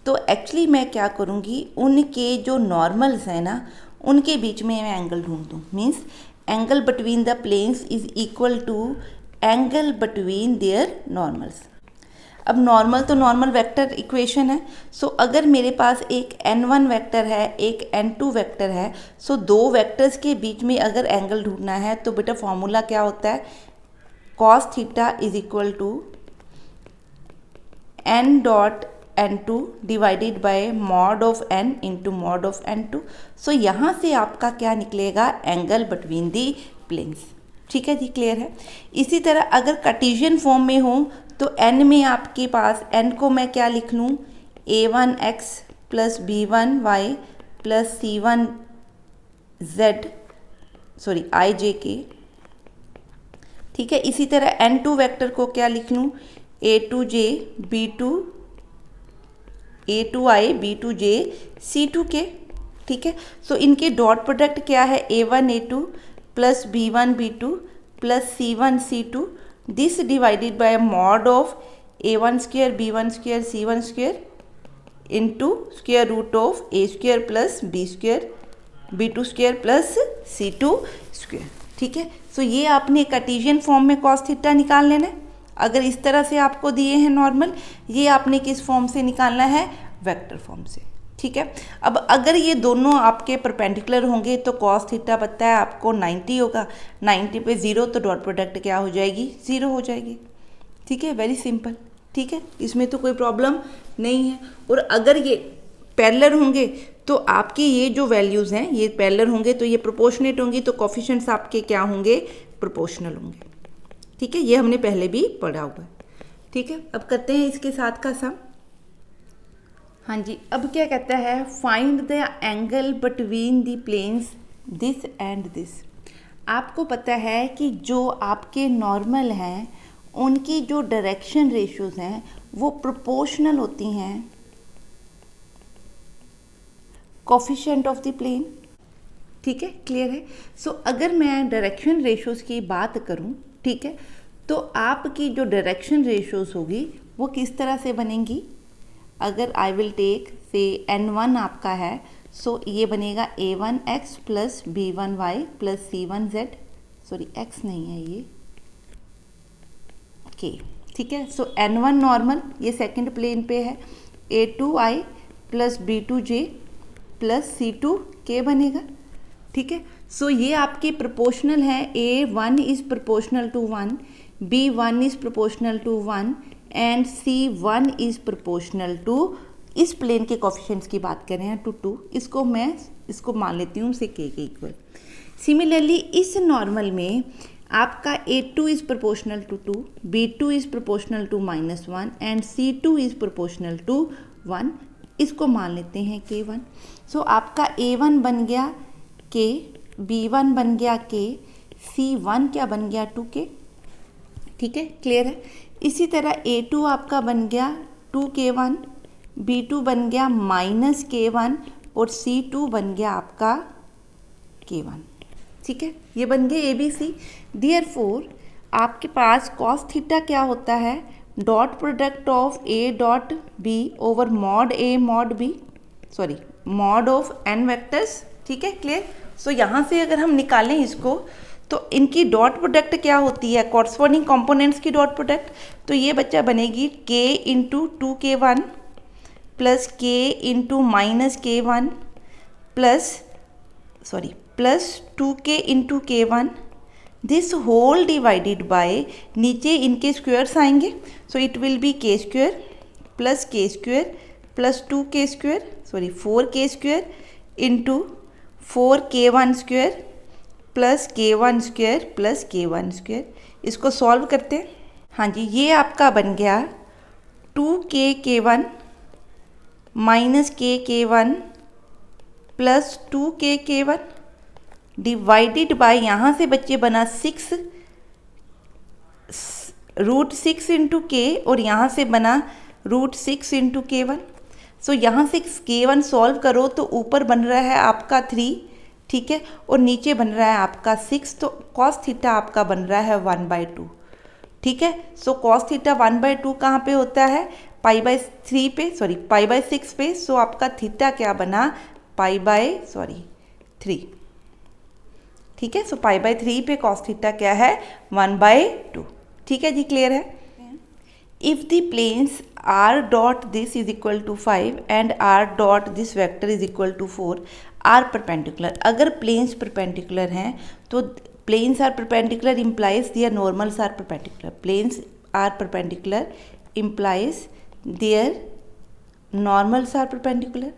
तो एक्चुअली मैं क्या करूँगी, उनके जो नॉर्मल्स हैं ना, उनके बीच में मैं एंगल ढूंढ दूँ। Means angle between the planes is equal to angle between their normals. अब नॉर्मल तो नॉर्मल वेक्टर इक्वेशन है। सो अगर मेरे पास एक n1 वेक्टर है, एक n2 वेक्टर है, सो दो वेक्टर्स के बीच में अगर एंगल ढूंढना है तो बेटा फॉर्मूला क्या होता है, cos theta is equal to n dot n2 divided by mod of n into mod of n2। So यहाँ से आपका क्या निकलेगा, एंगल बिटवीन दी प्लेन्स। ठीक है जी, क्लियर है। इसी तरह अगर कार्टेशियन फॉर्म में हो तो n में आपके पास n को मैं क्या लिख लूँ, a1x plus b1y plus c1z sorry ijk। ठीक है, इसी तरह n2 वेक्टर को क्या लिख लूँ, a2j a2i b2j c2k। ठीक है, सो इनके डॉट प्रोडक्ट क्या है, a1 a2 plus b1 b2 plus c1 c2, this divided by mod of a1 square b1 square c1 square into square root of a square plus b square b2 square plus c2 square. ठीक है, so ये आपने Cartesian form में cos theta निकाल लेना है। अगर इस तरह से आपको दिए हैं नॉर्मल, ये आपने किस फॉर्म से निकालना है, वेक्टर फॉर्म से। ठीक है, अब अगर ये दोनों आपके परपेंडिकुलर होंगे तो कॉस थीटा पता है आपको 90 होगा, 90 पे 0 तो डॉट प्रोडक्ट क्या हो जाएगी, 0 हो जाएगी। ठीक है, वेरी सिंपल। ठीक है, इसमें तो कोई प्रॉब्लम नहीं है। और अगर ये पैरेलल होंगे तो आपकी ये जो वैल्यूज़ हैं ये पैरेलल होंगे तो ये प्रोपोर्शनेट होंगी, तो कोफिशिएंट्स आपके क्या होंगे, प्रोपोर्शनल होंगे। ठीक है, ये हमने पहले भी पढ़ा हुआ है। ठीक है, अब करते हैं इसके साथ का सम। हाँ जी, अब क्या कहता है, find the angle between the planes this and this. आपको पता है कि जो आपके नॉर्मल हैं उनकी जो डायरेक्शन रेशियोज हैं वो प्रोपोर्शनल होती हैं कोफिशिएंट ऑफ द प्लेन। ठीक है, क्लियर है। सो अगर मैं डायरेक्शन रेशियोज की बात करूं, ठीक है, तो आपकी जो डायरेक्शन रेशियोज होगी वो किस तरह से बनेंगी। अगर आई विल टेक से n1 आपका है, सो ये बनेगा a1x plus b1y plus c1z, sorry x नहीं है ये k। ठीक है, सो n1 नॉर्मल ये सेकंड प्लेन पे है, a2i plus b2j plus c2k बनेगा। ठीक है, सो ये आपके प्रोपोर्शनल है, a1 is proportional to 1, b1 is proportional to 1 and c1 is proportional to, इस प्लेन के कोफिशिएंट्स की बात कर रहे हैं, टू 2। इसको मान लेती हूँ से k के इक्वल। सिमिलरली इस नॉर्मल में आपका a2 is proportional to 2, b2 is proportional to -1 and c2 is proportional to 1। इसको मान लेते हैं k1। सो आपका a1 बन गया k, b1 बन गया k, c1 क्या बन गया 2k। ठीक है, क्लियर है। इसी तरह a2 आपका बन गया 2k1, b2 बन गया -k1 और c2 बन गया आपका k1। ठीक है, ये बन गए ABC। देयरफॉर आपके पास cos थीटा क्या होता है, dot product of a dot b over mod a mod b, sorry mod of n vectors. ठीक है, क्लियर। सो यहाँ से अगर हम निकालें इसको तो इनकी डॉट प्रोडक्ट क्या होती है, कॉरस्पॉन्डिंग कंपोनेंट्स की डॉट प्रोडक्ट। तो ये बच्चा बनेगी k into 2k1 plus k into -k1 plus 2k into k1, this whole divided by, नीचे इनके स्क्वायर्स आएंगे, so it will be k square plus 2k square, sorry 4k square into 4k1 square plus k1 square plus k1 square. इसको solve करते हैं। हाँ जी, ये आपका बन गया 2k1 -k1 plus 2k1 divided by, यहाँ से बच्चे बना 6 √6 इंटू k और यहाँ से बना √6 इंटू k1। सो यहाँ से k1 सॉल्व करो तो ऊपर बन रहा है आपका 3, ठीक है, और नीचे बन रहा है आपका 6, तो cos थीटा आपका बन रहा है 1/2। ठीक है, सो cos थीटा 1/2 कहाँ पे होता है, π/3 पे, सॉरी π/6 पे। सो आपका थीटा क्या बना, π/3। ठीक है, सो π/3 पे cos थीटा क्या है, 1/2। ठीक है जी, क्लियर है। If the planes r dot this is equal to 5 and r dot this vector is equal to 4 are perpendicular, अगर प्लेन्स परपेंडिकुलर हैं तो planes are perpendicular implies their normals are perpendicular, planes are perpendicular implies their normals are perpendicular.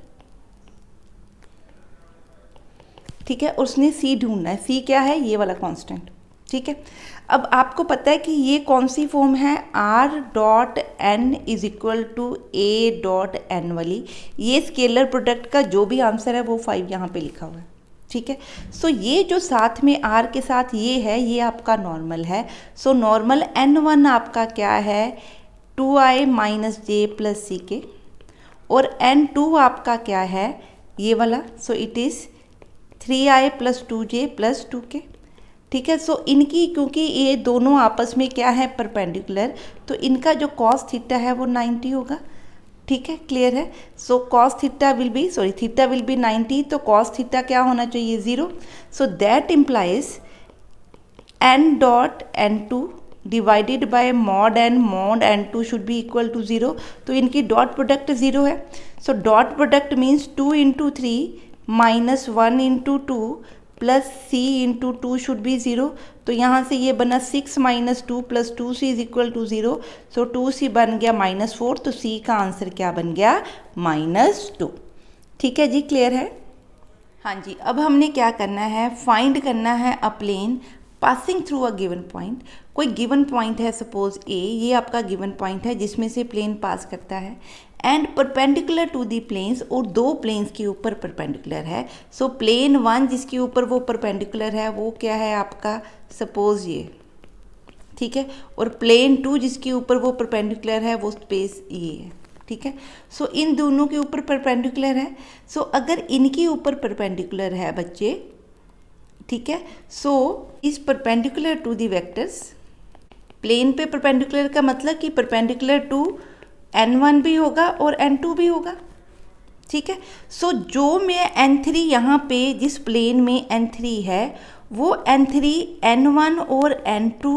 ठीक है, और उसने सी ढूंढना है। सी क्या है? ये वाला कांस्टेंट। ठीक है, अब आपको पता है कि ये कौन सी फॉर्म है, r dot n is equal to a dot n वाली। ये स्केलर प्रोडक्ट का जो भी आंसर है वो 5 यहाँ पे लिखा हुआ है। ठीक है, सो ये जो साथ में आर के साथ ये है, ये आपका नॉर्मल है। सो नॉर्मल n1 आपका क्या है, 2i माइनस जे प्लस सी के, और n2 आपका क्या है, ये वाला। So it is 3i plus 2j plus 2k। ठीक है, सो इनकी क्योंकि ये दोनों आपस में क्या है, परपेंडिकुलर, तो इनका जो कॉस थीटा है वो 90 होगा। ठीक है, क्लियर है। So cos theta will be theta will be 90, तो कॉस थीटा क्या होना चाहिए, 0। So that implies n dot n2 divided by mod n2 should be equal to 0। तो इनकी डॉट प्रोडक्ट 0 है। So dot product means 2 into 3 minus 1 into 2 plus c into 2 should be 0। तो यहाँ से ये बना 6 minus 2 plus 2c is equal to 0। So 2c बन गया -4, तो c का आंसर क्या बन गया, -2। ठीक है जी, क्लियर है। हाँ जी, अब हमने क्या करना है, फाइंड करना है a plane passing through a given point. कोई गिवन पॉइंट है, सपोज ए, ये आपका गिवन पॉइंट है जिसमें से प्लेन पास करता है, and perpendicular to the planes, और दो प्लेन्स के ऊपर परपेंडिकुलर है। सो प्लेन 1 जिसके ऊपर वो परपेंडिकुलर है वो क्या है आपका, सपोज ये। ठीक है, और प्लेन 2 जिसके ऊपर वो परपेंडिकुलर है वो स्पेस ये है। ठीक है, सो इन दोनों के ऊपर परपेंडिकुलर है। सो अगर इनके ऊपर परपेंडिकुलर है बच्चे, ठीक है, so is perpendicular to the vectors. Plane पे परपेंडिकुलर का मतलब कि परपेंडिकुलर टू n1 भी होगा और n2 भी होगा। ठीक है, सो जो मैं n3 यहाँ पे जिस प्लेन में n3 है वो n3 n1 और n2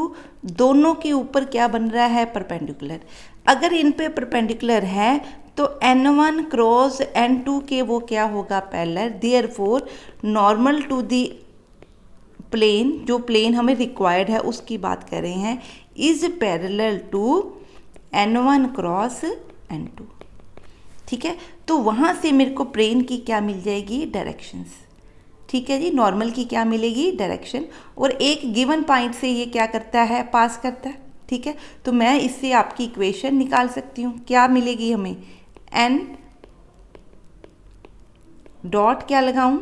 दोनों के ऊपर क्या बन रहा है, परपेंडिकुलर। अगर इन पे परपेंडिकुलर है तो n1 क्रॉस n2 के वो क्या होगा, parallel. Therefore normal to the plane, जो प्लेन हमें रिक्वायर्ड है उसकी बात कर रहे हैं, is parallel to n1 cross n2। ठीक है, तो वहाँ से मेरे को प्लेन की क्या मिल जाएगी, डायरेक्शंस। ठीक है जी, नॉर्मल की क्या मिलेगी, डायरेक्शन, और एक गिवन पॉइंट से ये क्या करता है, पास करता है। ठीक है, तो मैं इससे आपकी इक्वेशन निकाल सकती हूँ। क्या मिलेगी हमें, n डॉट क्या लगाऊं,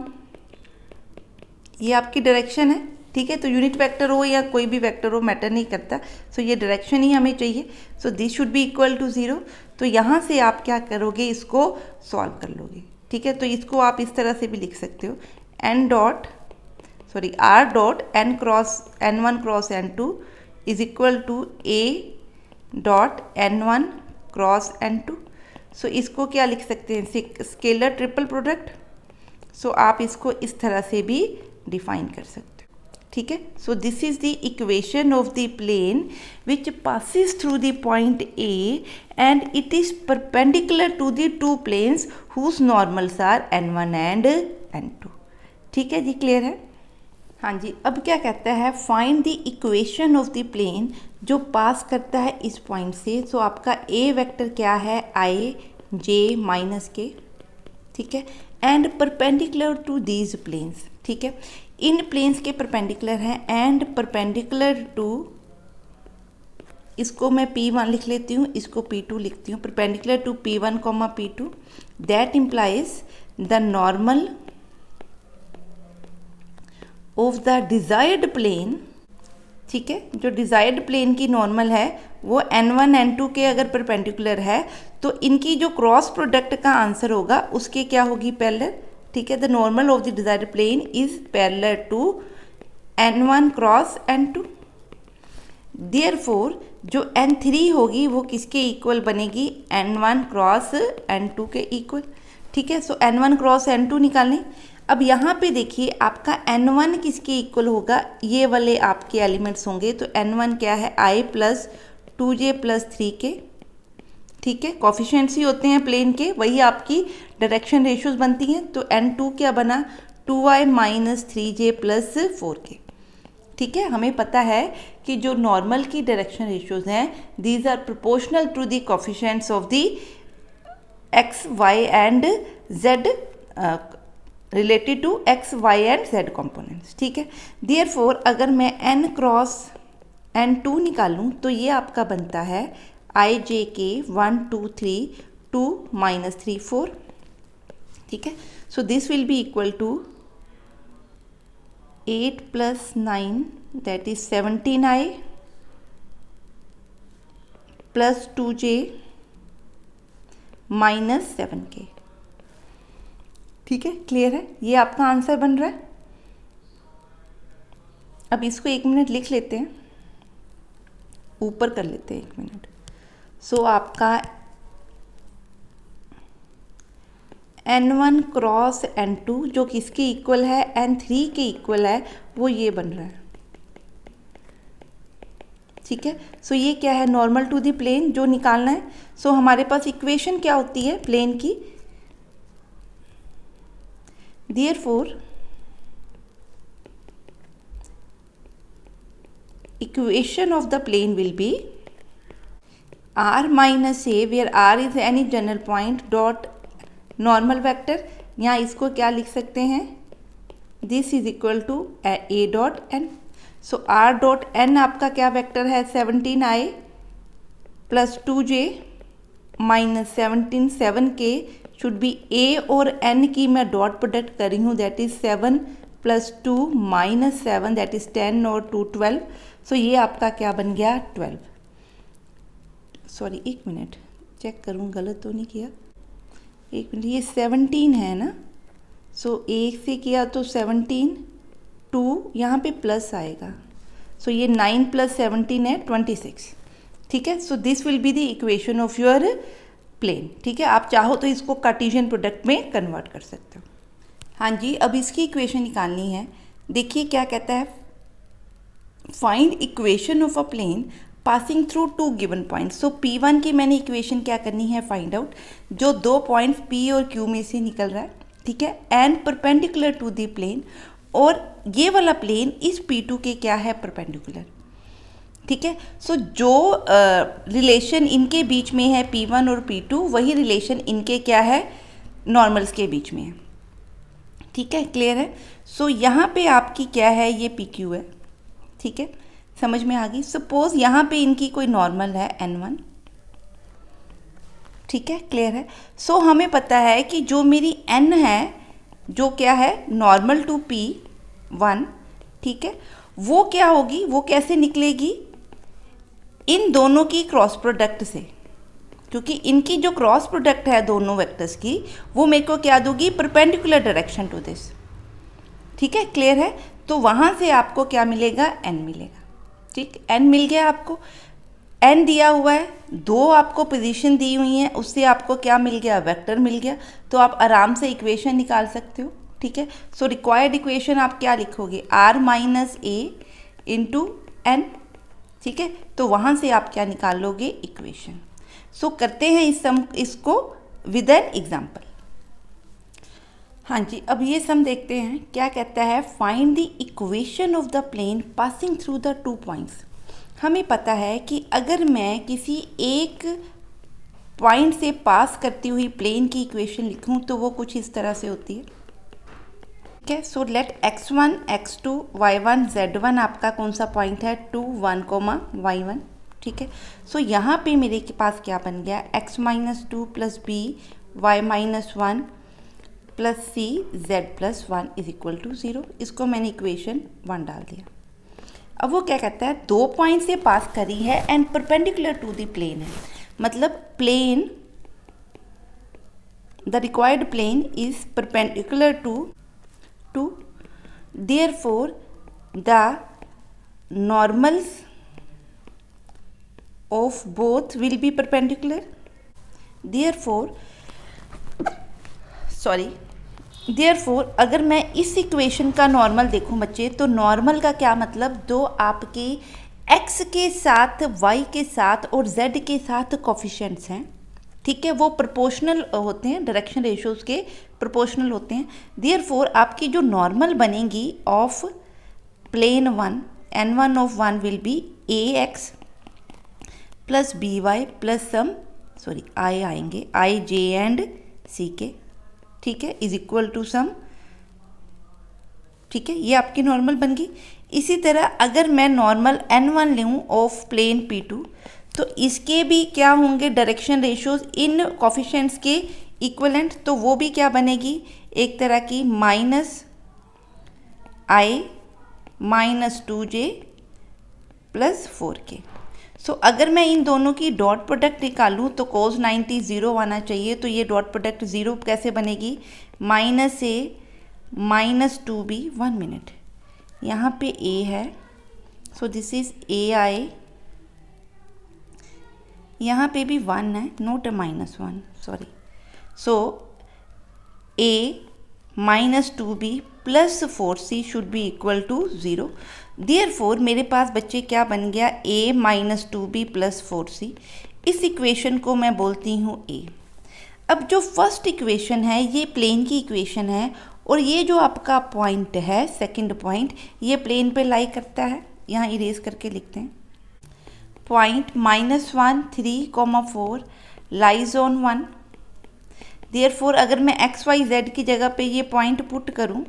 ये आपकी डायरेक्शन है। ठीक है, तो यूनिट वेक्टर हो या कोई भी वेक्टर हो मैटर नहीं करता। सो ये डायरेक्शन ही हमें चाहिए। So this should be equal to 0। तो यहाँ से आप क्या करोगे, इसको सॉल्व कर लोगे। ठीक है, तो इसको आप इस तरह से भी लिख सकते हो, r dot n1 cross n2 is equal to a dot n1 cross n2। So इसको क्या लिख सकते हैं, स्केलर ट्रिपल प्रोडक्ट। सो आप इसको इस तरह से भी डिफाइन कर सकते हो। ठीक है, so this is the equation of the plane which passes through the point A and it is perpendicular to the two planes whose normals are n1 and n2। ठीक है जी, क्लियर है। हाँ जी, अब क्या कहता है, find the equation of the plane जो पास करता है इस पॉइंट से। सो आपका A वेक्टर क्या है, i j माइनस के। ठीक है, and perpendicular to these planes. ठीक है, इन प्लेन्स के परपेंडिकुलर हैं एंड परपेंडिकुलर टू, इसको मैं P1 लिख लेती हूँ, इसको P2 लिखती हूँ, perpendicular to P1 comma P2। That implies the normal of the desired plane. ठीक है, जो डिजायर्ड प्लेन की नॉर्मल है वो n1 n2 के अगर परपेंडिकुलर है तो इनकी जो क्रॉस प्रोडक्ट का आंसर होगा उसके क्या होगी, पैरेलल। ठीक है, the normal of the desired plane is parallel to n1 cross n2। Therefore जो n3 होगी वो किसके इक्वल बनेगी, n1 क्रॉस n2 के इक्वल। ठीक है, सो n1 क्रॉस n2 निकालें। अब यहाँ पे देखिए आपका n1 किसके इक्वल होगा, ये वाले आपके एलिमेंट्स होंगे। तो n1 क्या है, i plus 2j plus 3k। ठीक है, कॉफिशिएंट्स ही होते हैं प्लेन के, वही आपकी डायरेक्शन रेशियोज बनती हैं। तो n2 क्या बना, 2i minus 3j plus 4k। ठीक है, हमें पता है कि जो नॉर्मल की डायरेक्शन रेशियोज हैं these are proportional to the coefficients of the x y and z related to x y and z components. ठीक है, देयरफॉर अगर मैं n क्रॉस n2 निकालूं तो ये आपका बनता है आई जे के 1 2 3 2 -3 4। ठीक है, so this will be equal to 8 + 9 that is 17i plus 2j -7k। ठीक है, क्लियर है, ये आपका आंसर बन रहा है। अब इसको 1 मिनट लिख लेते हैं, ऊपर कर लेते हैं 1 मिनट। सो आपका n1 क्रॉस n2 जो किसके इक्वल है, n3 के इक्वल है, वो ये बन रहा है। ठीक है, सो ये क्या है, नॉर्मल टू द प्लेन जो निकालना है। सो हमारे पास इक्वेशन क्या होती है प्लेन की, therefore equation of the plane will be r minus a where r is any general point dot normal vector। यहाँ इसको क्या लिख सकते हैं, this is equal to a dot n। so r dot n आपका क्या vector है, 17i plus 2j minus 17 7k should be a और n की मैं डॉट प्रोडक्ट कर रही हूँ, दैट इज 7 + 2 -7 दैट इज 10 और 2 12। सो ये आपका क्या बन गया, 12। सॉरी 1 मिनट चेक करूँ गलत तो नहीं किया, 1 मिनट, ये 17 है ना। सो 1 से किया तो 17, 2 यहाँ पे प्लस आएगा। सो ये 9 + 17 है 26। ठीक है, so this will be the equation of your plane. ठीक है, आप चाहो तो इसको कार्टेशियन प्रोडक्ट में कन्वर्ट कर सकते हो। हाँ जी, अब इसकी इक्वेशन निकालनी है। देखिए क्या कहता है, find equation of a plane passing through 2 given points. So P1 की मैंने इक्वेशन क्या करनी है, फाइंड आउट, जो 2 पॉइंट्स P और Q में से निकल रहा है। ठीक है, and perpendicular to the plane, और ये वाला प्लेन इस P2 के क्या है, परपेंडिकुलर। ठीक है, सो जो रिलेशन इनके बीच में है P1 और P2, वही रिलेशन इनके क्या है, नॉर्मल्स के बीच में है। ठीक है, क्लियर है। सो यहाँ पे आपकी क्या है, ये PQ है। ठीक है, समझ में आ गई। सपोज यहाँ पे इनकी कोई नॉर्मल है n1। ठीक है, क्लियर है। सो हमें पता है कि जो मेरी n है, जो क्या है, नॉर्मल टू P1, ठीक है, वो क्या होगी, वो कैसे निकलेगी, इन दोनों की क्रॉस प्रोडक्ट से, क्योंकि इनकी जो क्रॉस प्रोडक्ट है दोनों वेक्टर्स की, वो मेरे को क्या दोगी, परपेंडिकुलर डायरेक्शन टू दिस। ठीक है, क्लियर है। तो वहाँ से आपको क्या मिलेगा, n मिलेगा। ठीक, n मिल गया आपको, n दिया हुआ है, 2 आपको पोजीशन दी हुई हैं, उससे आपको क्या मिल गया, वेक्टर मिल गया। तो आप आराम से इक्वेशन निकाल सकते हो। ठीक है, सो रिक्वायर्ड इक्वेशन आप क्या लिखोगे, r - a × n। ठीक है, तो वहाँ से आप क्या निकाल लोगे, इक्वेशन। सो करते हैं इसको विद एन एग्जाम्पल। हाँ जी, अब ये सम देखते हैं क्या कहता है, find the equation of the plane passing through the 2 points. हमें पता है कि अगर मैं किसी एक पॉइंट से पास करती हुई प्लेन की इक्वेशन लिखूं तो वो कुछ इस तरह से होती है। ठीक है, so let x1 x2 y1 z1 आपका कौन सा पॉइंट है, 2 1, y1। ठीक है, सो यहाँ पे मेरे के पास क्या बन गया, x - 2 + b y - 1 + c z + 1 = 0। इसको मैंने इक्वेशन 1 डाल दिया। अब वो क्या कहता है, 2 पॉइंट से पास करी है and perpendicular to the plane है, मतलब plane, the required plane is perpendicular to therefore the normals of both will be perpendicular। therefore अगर मैं इस इक्वेशन का नॉर्मल देखूं बच्चे, तो नॉर्मल का क्या मतलब, दो आपके x के साथ, y के साथ और z के साथ कोफिशिएंट्स हैं। ठीक है, वो प्रोपोर्शनल होते हैं, डायरेक्शन रेशियोज के प्रोपोर्शनल होते हैं। देयरफॉर आपकी जो नॉर्मल बनेगी of plane 1 n1 of 1 will be ax plus by plus some I आएंगे i j एंड c के, ठीक है, इज इक्वल टू सम, ठीक है, ये आपकी नॉर्मल बन गई। इसी तरह अगर मैं नॉर्मल n1 लूँ ऑफ प्लेन p2 तो इसके भी क्या होंगे डायरेक्शन रेशियोज इन कोफिशिएंट्स के इक्वलेंट, तो वो भी क्या बनेगी एक तरह की -i -2j प्लस 4k। सो अगर मैं इन दोनों की डॉट प्रोडक्ट निकालूं तो cos 90 0 आना चाहिए, तो ये डॉट प्रोडक्ट 0 कैसे बनेगी, -a -2b 1 मिनट, यहाँ पे a है, सो दिस इज ai, यहाँ पे भी 1 है, not -1 sorry, so a -2b plus 4c should be equal to 0। Therefore मेरे पास बच्चे क्या बन गया, a -2b प्लस 4c, इस इक्वेशन को मैं बोलती हूँ a। अब जो फर्स्ट इक्वेशन है ये प्लेन की इक्वेशन है, और ये जो आपका पॉइंट है सेकंड पॉइंट, ये प्लेन पे लाई करता है, यहाँ इरेज करके लिखते हैं, पॉइंट -1 3, 4 लाइज ऑन 1। देयरफॉर अगर मैं एक्स वाई जेड की जगह पे ये पॉइंट पुट करूं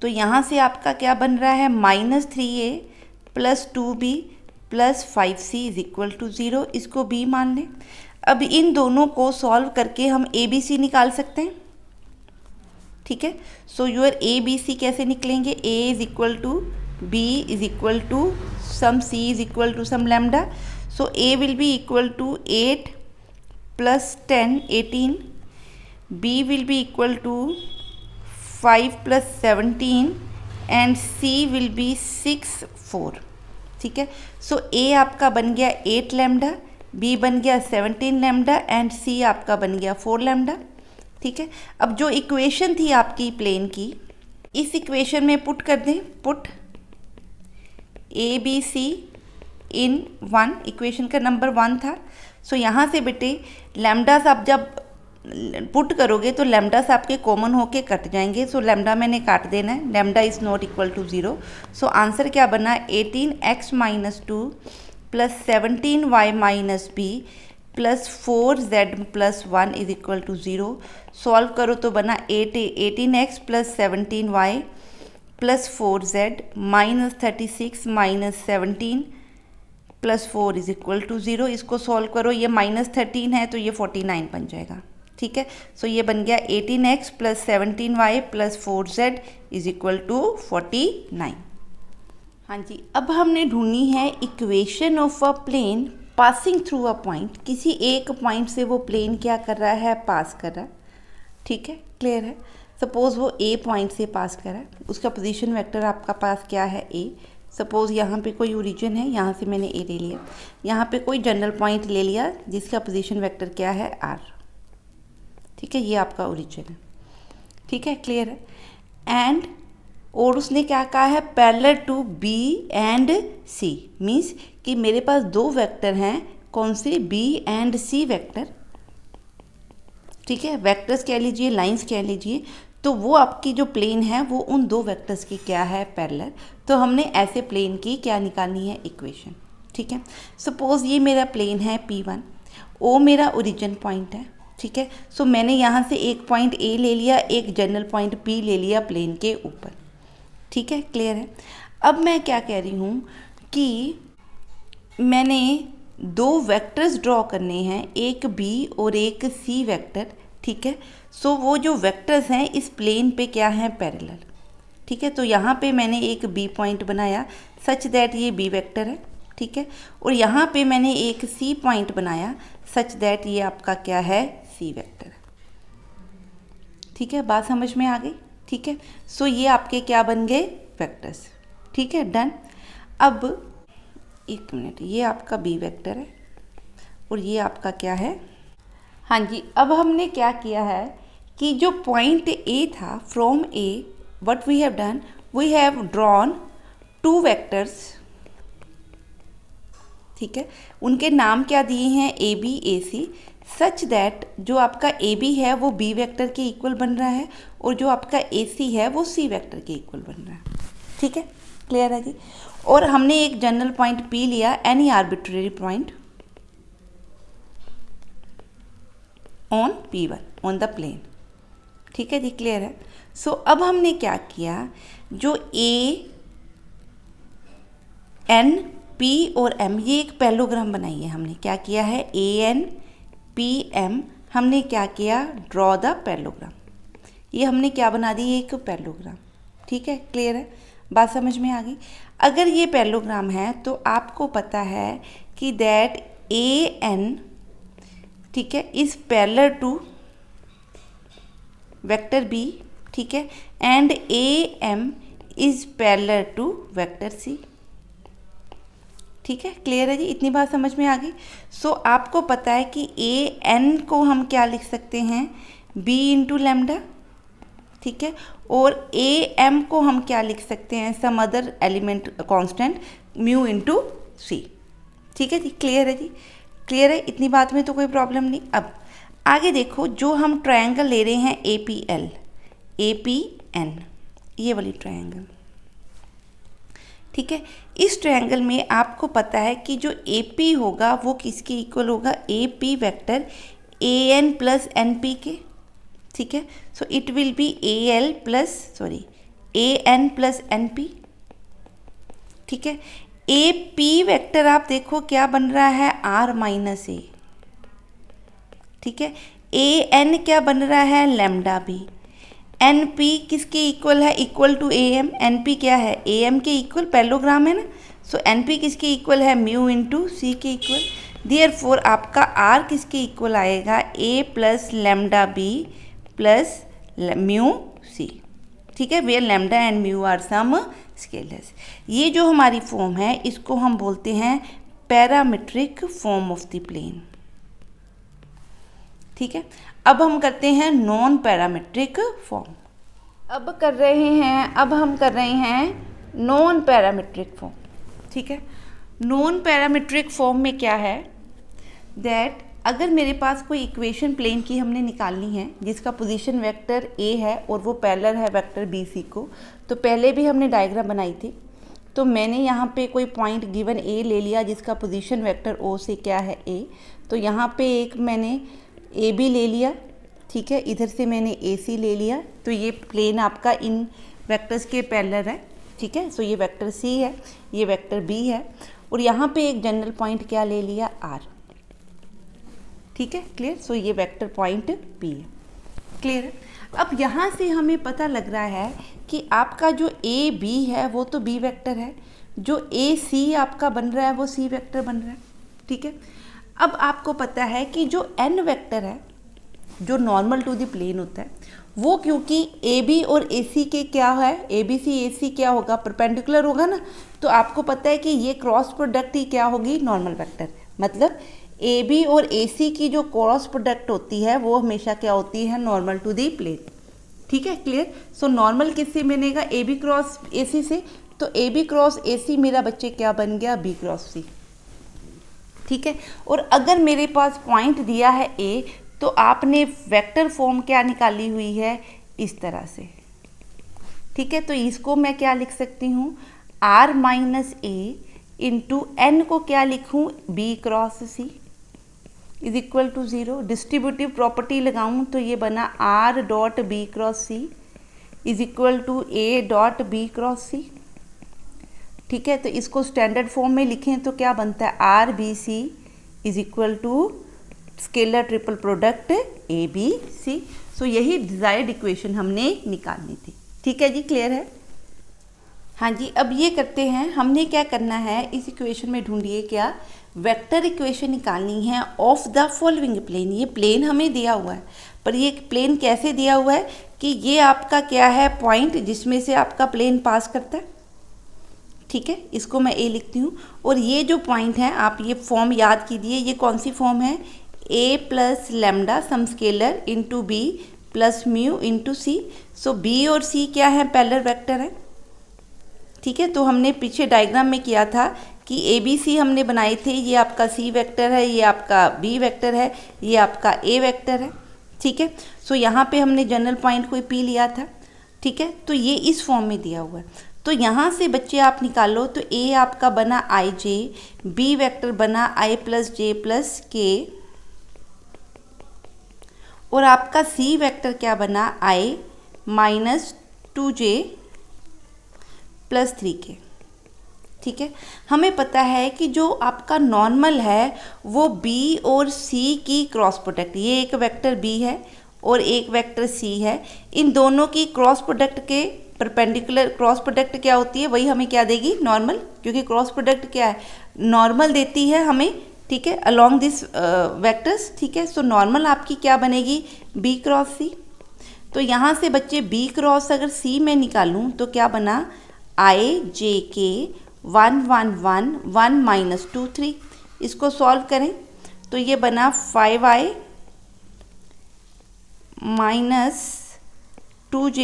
तो यहाँ से आपका क्या बन रहा है, -3a plus 2b plus 5c is equal to 0, इसको b मान लें। अब इन दोनों को सॉल्व करके हम a b c निकाल सकते हैं, ठीक है। So your a b c कैसे निकलेंगे, a is equal to b is equal to some c is equal to some lambda, so a will be equal to 8 plus 10 18, b will be equal to 5 plus 17 and c will be 6 4, ठीक है। सो a आपका बन गया 8 lambda, b बन गया 17 lambda and c आपका बन गया 4 लैम्डा, ठीक है। अब जो इक्वेशन थी आपकी प्लेन की, इस इक्वेशन में पुट कर दें, put a b c in 1, equation का नंबर 1 था। सो यहाँ से बेटे लैम्डास आप जब पुट करोगे तो लैम्डास आपके कॉमन होके कट जाएंगे, सो लैम्डा मैंने काट देना है, lambda is not equal to 0। So answer क्या बना, 18x - 2 plus 17y - b plus 4z plus 1 is equal to 0। Solve करो तो बना 18x plus 17y plus 4z minus 36 minus 17 plus 4 is equal to 0। इसको सॉल्व करो, ये -13 है तो ये 49 बन जाएगा, ठीक है। सो ये बन गया 18x plus 17y plus 4z is equal to 49। हाँ जी, अब हमने ढूंढनी है equation of a plane passing through a point. किसी एक पॉइंट से वो प्लेन क्या कर रहा है, पास कर रहा है, ठीक है, क्लियर है। सपोज़ वो a पॉइंट से पास कर रहा है, उसका पोजीशन वेक्टर आपका पास क्या है, a। सपोज़ यहाँ पे कोई ओरिजिन है, यहाँ से मैंने a ले लिया, यहाँ पे कोई जनरल पॉइंट ले लिया जिसका पोजीशन वेक्टर क्या है, r, ठीक है, ये आपका ओरिजिन है, ठीक है, क्लियर है। एंड और उसने क्या कहा है, parallel to b and c, means कि मेरे पास दो वेक्टर हैं, कौन से, b एंड c वेक्टर, ठीक है, वेक्टर्स कह लीजिए, लाइंस कह लीजिए, तो वो आपकी जो प्लेन है वो उन दो वेक्टर्स की क्या है, पैरेलल। तो हमने ऐसे प्लेन की क्या निकालनी है, इक्वेशन, ठीक है। सपोज़ ये मेरा प्लेन है P1, O मेरा ओरिजिन पॉइंट है, ठीक है। सो मैंने यहाँ से एक पॉइंट A ले लिया, एक जनरल पॉइंट P ले लिया प्लेन के ऊपर, ठीक है, क्लियर है। अब मैं क्या कह रही हूँ कि मैंने दो वेक्टर्स ड्रॉ करने हैं, एक B और एक C वेक्टर, ठीक है। सो वो जो वेक्टर्स हैं इस प्लेन पे क्या हैं, पैरेलल, ठीक है। तो यहाँ पे मैंने एक B पॉइंट बनाया सच दैट ये B वेक्टर है, ठीक है, और यहाँ पे मैंने एक C पॉइंट बनाया सच दैट ये आपका क्या है, C वेक्टर है, ठीक है। बात समझ में आ गई, ठीक है। सो ये आपके क्या बन गए, वेक्टर्स, ठीक है, डन। अब एक मिनट, ये आपका B वेक्टर है और ये आपका क्या है, हाँ जी। अब हमने क्या किया है कि जो पॉइंट A था, from A what we have done, we have drawn two vectors, ठीक है, उनके नाम क्या दिए हैं, AB AC, सच दैट जो आपका AB है वो B वेक्टर के इक्वल बन रहा है और जो आपका AC है वो C वेक्टर के इक्वल बन रहा है, ठीक है, क्लियर है जी। और हमने एक जनरल पॉइंट P लिया, any arbitrary point on P1 on the plane, ठीक है जी, क्लियर है। सो अब हमने क्या किया, जो A, N, P और M, ये एक पैलोग्राम बनाई है हमने। क्या किया है, AN PM, हमने क्या किया, ड्रॉ द पैलोग्राम। ये हमने क्या बना दी, एक पैलोग्राम, ठीक है, क्लियर है, बात समझ में आ गई। अगर ये पैलोग्राम है तो आपको पता है कि दैट AN, ठीक है, is parallel to vector B, ठीक है, and AM is parallel to vector C, ठीक है, क्लियर है जी, इतनी बात समझ में आ गई। सो आपको पता है कि AN को हम क्या लिख सकते हैं, B इंटू लेमडा, ठीक है, और AM को हम क्या लिख सकते हैं, some other element constant mu into C, ठीक है जी, क्लियर है जी, क्लियर है, इतनी बात में तो कोई प्रॉब्लम नहीं। अब आगे देखो, जो हम ट्रायंगल ले रहे हैं APL, APN, ये वाली ट्रायंगल, ठीक है, इस ट्रायंगल में आपको पता है कि जो AP होगा वो किसके इक्वल होगा, AP vector AN plus NP के, ठीक है। सो it will B AN plus NP, ठीक है। AP वेक्टर आप देखो क्या बन रहा है, R माइनस A, ठीक है। AN क्या बन रहा है, लैम्डा B। NP किसके इक्वल है, इक्वल टू AM, NP क्या है, AM के इक्वल, पैलोग्राम है ना, सो NP किसके इक्वल है, म्यू इंटू C के इक्वल। देयरफॉर आपका R किसके इक्वल आएगा, A plus lambda B plus mu C, ठीक है, where lambda and mu are some scalars. ये जो हमारी फॉर्म है इसको हम बोलते हैं parametric form of the plane, ठीक है। अब हम करते हैं नॉन पैरामीट्रिक फॉर्म, अब हम कर रहे हैं नॉन पैरामीट्रिक फॉर्म, ठीक है। नॉन पैरामीट्रिक फॉर्म में क्या है, दैट अगर मेरे पास कोई इक्वेशन प्लेन की हमने निकालनी है जिसका पोजीशन वेक्टर A है और वो पैरेलल है वेक्टर BC को, तो पहले भी हमने डायग्राम बनाई थी। तो मैंने यहाँ पे कोई पॉइंट गिवन A ले लिया जिसका पोजीशन वेक्टर O से क्या है A, तो यहाँ पे एक मैंने AB ले लिया, ठीक है, इधर से मैंने AC ले लिया, तो ये प्लेन आपका इन वेक्टर्स के पैरेलल है, ठीक है। सो ये वेक्टर C है, ये वेक्टर B है, और यहाँ पे एक जनरल पॉइंट क्या ले लिया, R, ठीक है, क्लियर। सो ये वेक्टर पॉइंट P है, क्लियर है। अब यहाँ से हमें पता लग रहा है कि आपका जो AB है वो तो B वेक्टर है, जो AC आपका बन रहा है वो C वेक्टर बन रहा है, ठीक है। अब आपको पता है कि जो N वेक्टर है जो नॉर्मल टू द प्लेन होता है वो, क्योंकि AB और AC के क्या है, ABC AC क्या होगा, परपेंडिकुलर होगा ना, तो आपको पता है कि ये क्रॉस प्रोडक्ट ही क्या होगी, नॉर्मल वेक्टर। मतलब AB और AC की जो क्रॉस प्रोडक्ट होती है वो हमेशा क्या होती है, नॉर्मल टू दी प्लेन, ठीक है, क्लियर। सो नॉर्मल किससे बनेगा, AB क्रॉस AC से, तो AB क्रॉस AC मेरा बच्चे क्या बन गया, B क्रॉस C, ठीक है। और अगर मेरे पास पॉइंट दिया है A, तो आपने वेक्टर फॉर्म क्या निकाली हुई है, इस तरह से, ठीक है। तो इसको मैं क्या लिख सकती हूँ, R minus A into N को क्या लिखूँ, B cross C is equal to 0। Distributive property लगाऊँ तो ये बना R dot B cross C is equal to A dot B cross C, ठीक है। तो इसको स्टैंडर्ड फॉर्म में लिखें तो क्या बनता है, RBC is equal to scalar triple product ABC। So यही डिजायर्ड इक्वेशन हमने निकालनी थी, ठीक है जी, क्लियर है। हाँ जी, अब ये करते हैं, हमने क्या करना है, इस इक्वेशन में ढूंढिए क्या, वेक्टर इक्वेशन निकालनी है ऑफ द फॉलोइंग प्लेन। ये प्लेन हमें दिया हुआ है, पर ये प्लेन कैसे दिया हुआ है कि ये आपका क्या है, पॉइंट जिसमें से आपका प्लेन पास करता है, ठीक है, इसको मैं A लिखती हूँ। और ये जो पॉइंट है, आप ये फॉर्म याद कीजिए, ये कौन सी फॉर्म है, A plus lambda some scalar into B plus mu into C। So B और C क्या है, पैरेलल वेक्टर है, ठीक है। तो हमने पीछे डायग्राम में किया था कि ABC हमने बनाए थे, ये आपका C वेक्टर है, ये आपका B वेक्टर है, ये आपका A वेक्टर है, ठीक है। सो यहाँ पे हमने जनरल पॉइंट कोई P लिया था, ठीक है। तो ये इस फॉर्म में दिया हुआ है। तो यहाँ से बच्चे आप निकालो तो ए आपका बना आई जे, बी वेक्टर बना आई प्लस जे प्लस के, और आपका सी वेक्टर क्या बना आई माइनस 2j प्लस 3k। ठीक है, हमें पता है कि जो आपका नॉर्मल है वो b और c की क्रॉस प्रोडक्ट, ये एक वेक्टर b है और एक वेक्टर c है, इन दोनों की क्रॉस प्रोडक्ट के परपेंडिकुलर क्रॉस प्रोडक्ट क्या होती है, वही हमें क्या देगी, नॉर्मल, क्योंकि क्रॉस प्रोडक्ट क्या है, नॉर्मल देती है हमें। ठीक है, अलोंग दिस वेक्टर्स। ठीक है, सो नॉर्मल आपकी क्या बनेगी, b क्रॉस c। तो यहाँ से बच्चे b क्रॉस अगर c में निकालूँ तो क्या बना आई जे के 1 1 1 1 माइनस 2 3। इसको सॉल्व करें तो ये बना 5i minus 2j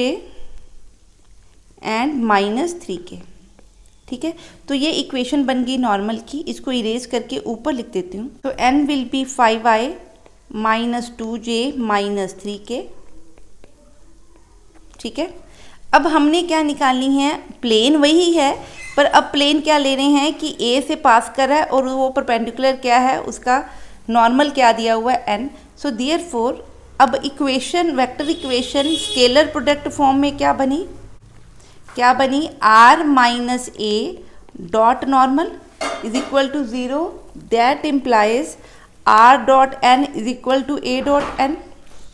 and minus 3k। ठीक है, तो ये इक्वेशन बन गई नॉर्मल की। इसको इरेज करके ऊपर लिख देती हूँ। तो n will be 5i minus 2j minus 3k। ठीक है, अब हमने क्या निकालनी है, प्लेन वही है, पर अब प्लेन क्या ले रहे हैं कि ए से पास कर रहा है और वो परपेंडिकुलर क्या है, उसका नॉर्मल क्या दिया हुआ है n। सो देयरफॉर अब equation, vector equation scalar product form में क्या बनी, r minus a dot normal is equal to 0, that implies r dot n is equal to a dot n।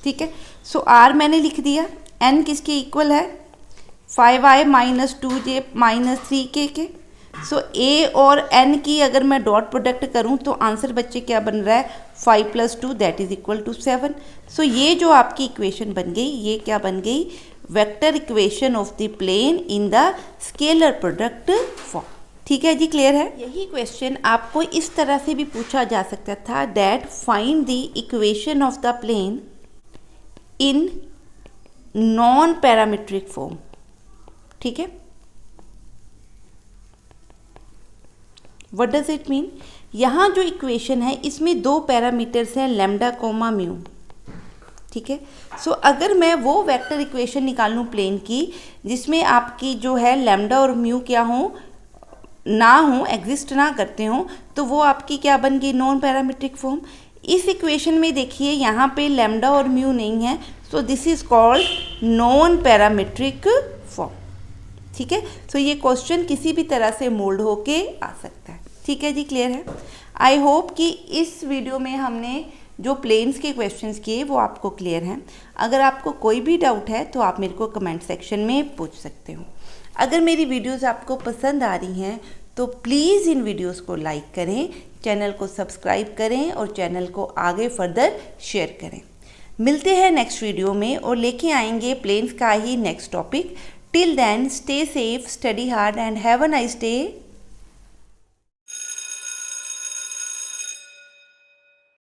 ठीक है, सो r मैंने लिख दिया, n किसके इक्वल है, 5i minus 2j minus 3k के। सो a और n की अगर मैं डॉट प्रोडक्ट करूं तो आंसर बच्चे क्या बन रहा है, 5 plus 2 that is equal to 7। सो ये जो आपकी इक्वेशन बन गई, ये क्या बन गई, vector equation of the plane in the scalar product form. ठीक है जी, क्लियर है। यही क्वेश्चन आपको इस तरह से भी पूछा जा सकता था, that find the equation of the plane in non parametric form. ठीक है, व्हाट डज इट मीन, यहाँ जो इक्वेशन है इसमें दो पैरामीटर्स हैं, लैम्डा कोमा म्यू। ठीक है, सो अगर मैं वो वेक्टर इक्वेशन निकालूँ प्लेन की जिसमें आपकी जो है लैम्डा और म्यू क्या हो, ना हो, एग्जिस्ट ना करते हो, तो वो आपकी क्या बन गई, नॉन पैरामीट्रिक फॉर्म। इस इक्वेशन में देखिए यहाँ पे लैम्डा और म्यू नहीं है, so this is called non parametric form. ठीक है, सो ये क्वेश्चन किसी भी तरह से मोल्ड होके आ सकता है। ठीक है जी, क्लियर है। आई होप कि इस वीडियो में हमने जो प्लेन्स के क्वेश्चंस किए वो आपको क्लियर हैं। अगर आपको कोई भी डाउट है तो आप मेरे को कमेंट सेक्शन में पूछ सकते हो। अगर मेरी वीडियोस आपको पसंद आ रही हैं तो प्लीज़ इन वीडियोस को लाइक करें, चैनल को सब्सक्राइब करें और चैनल को आगे फर्दर शेयर करें। मिलते हैं नेक्स्ट वीडियो में और लेके आएंगे प्लेन्स का ही next topic. Till then, stay safe, study hard and have a nice day.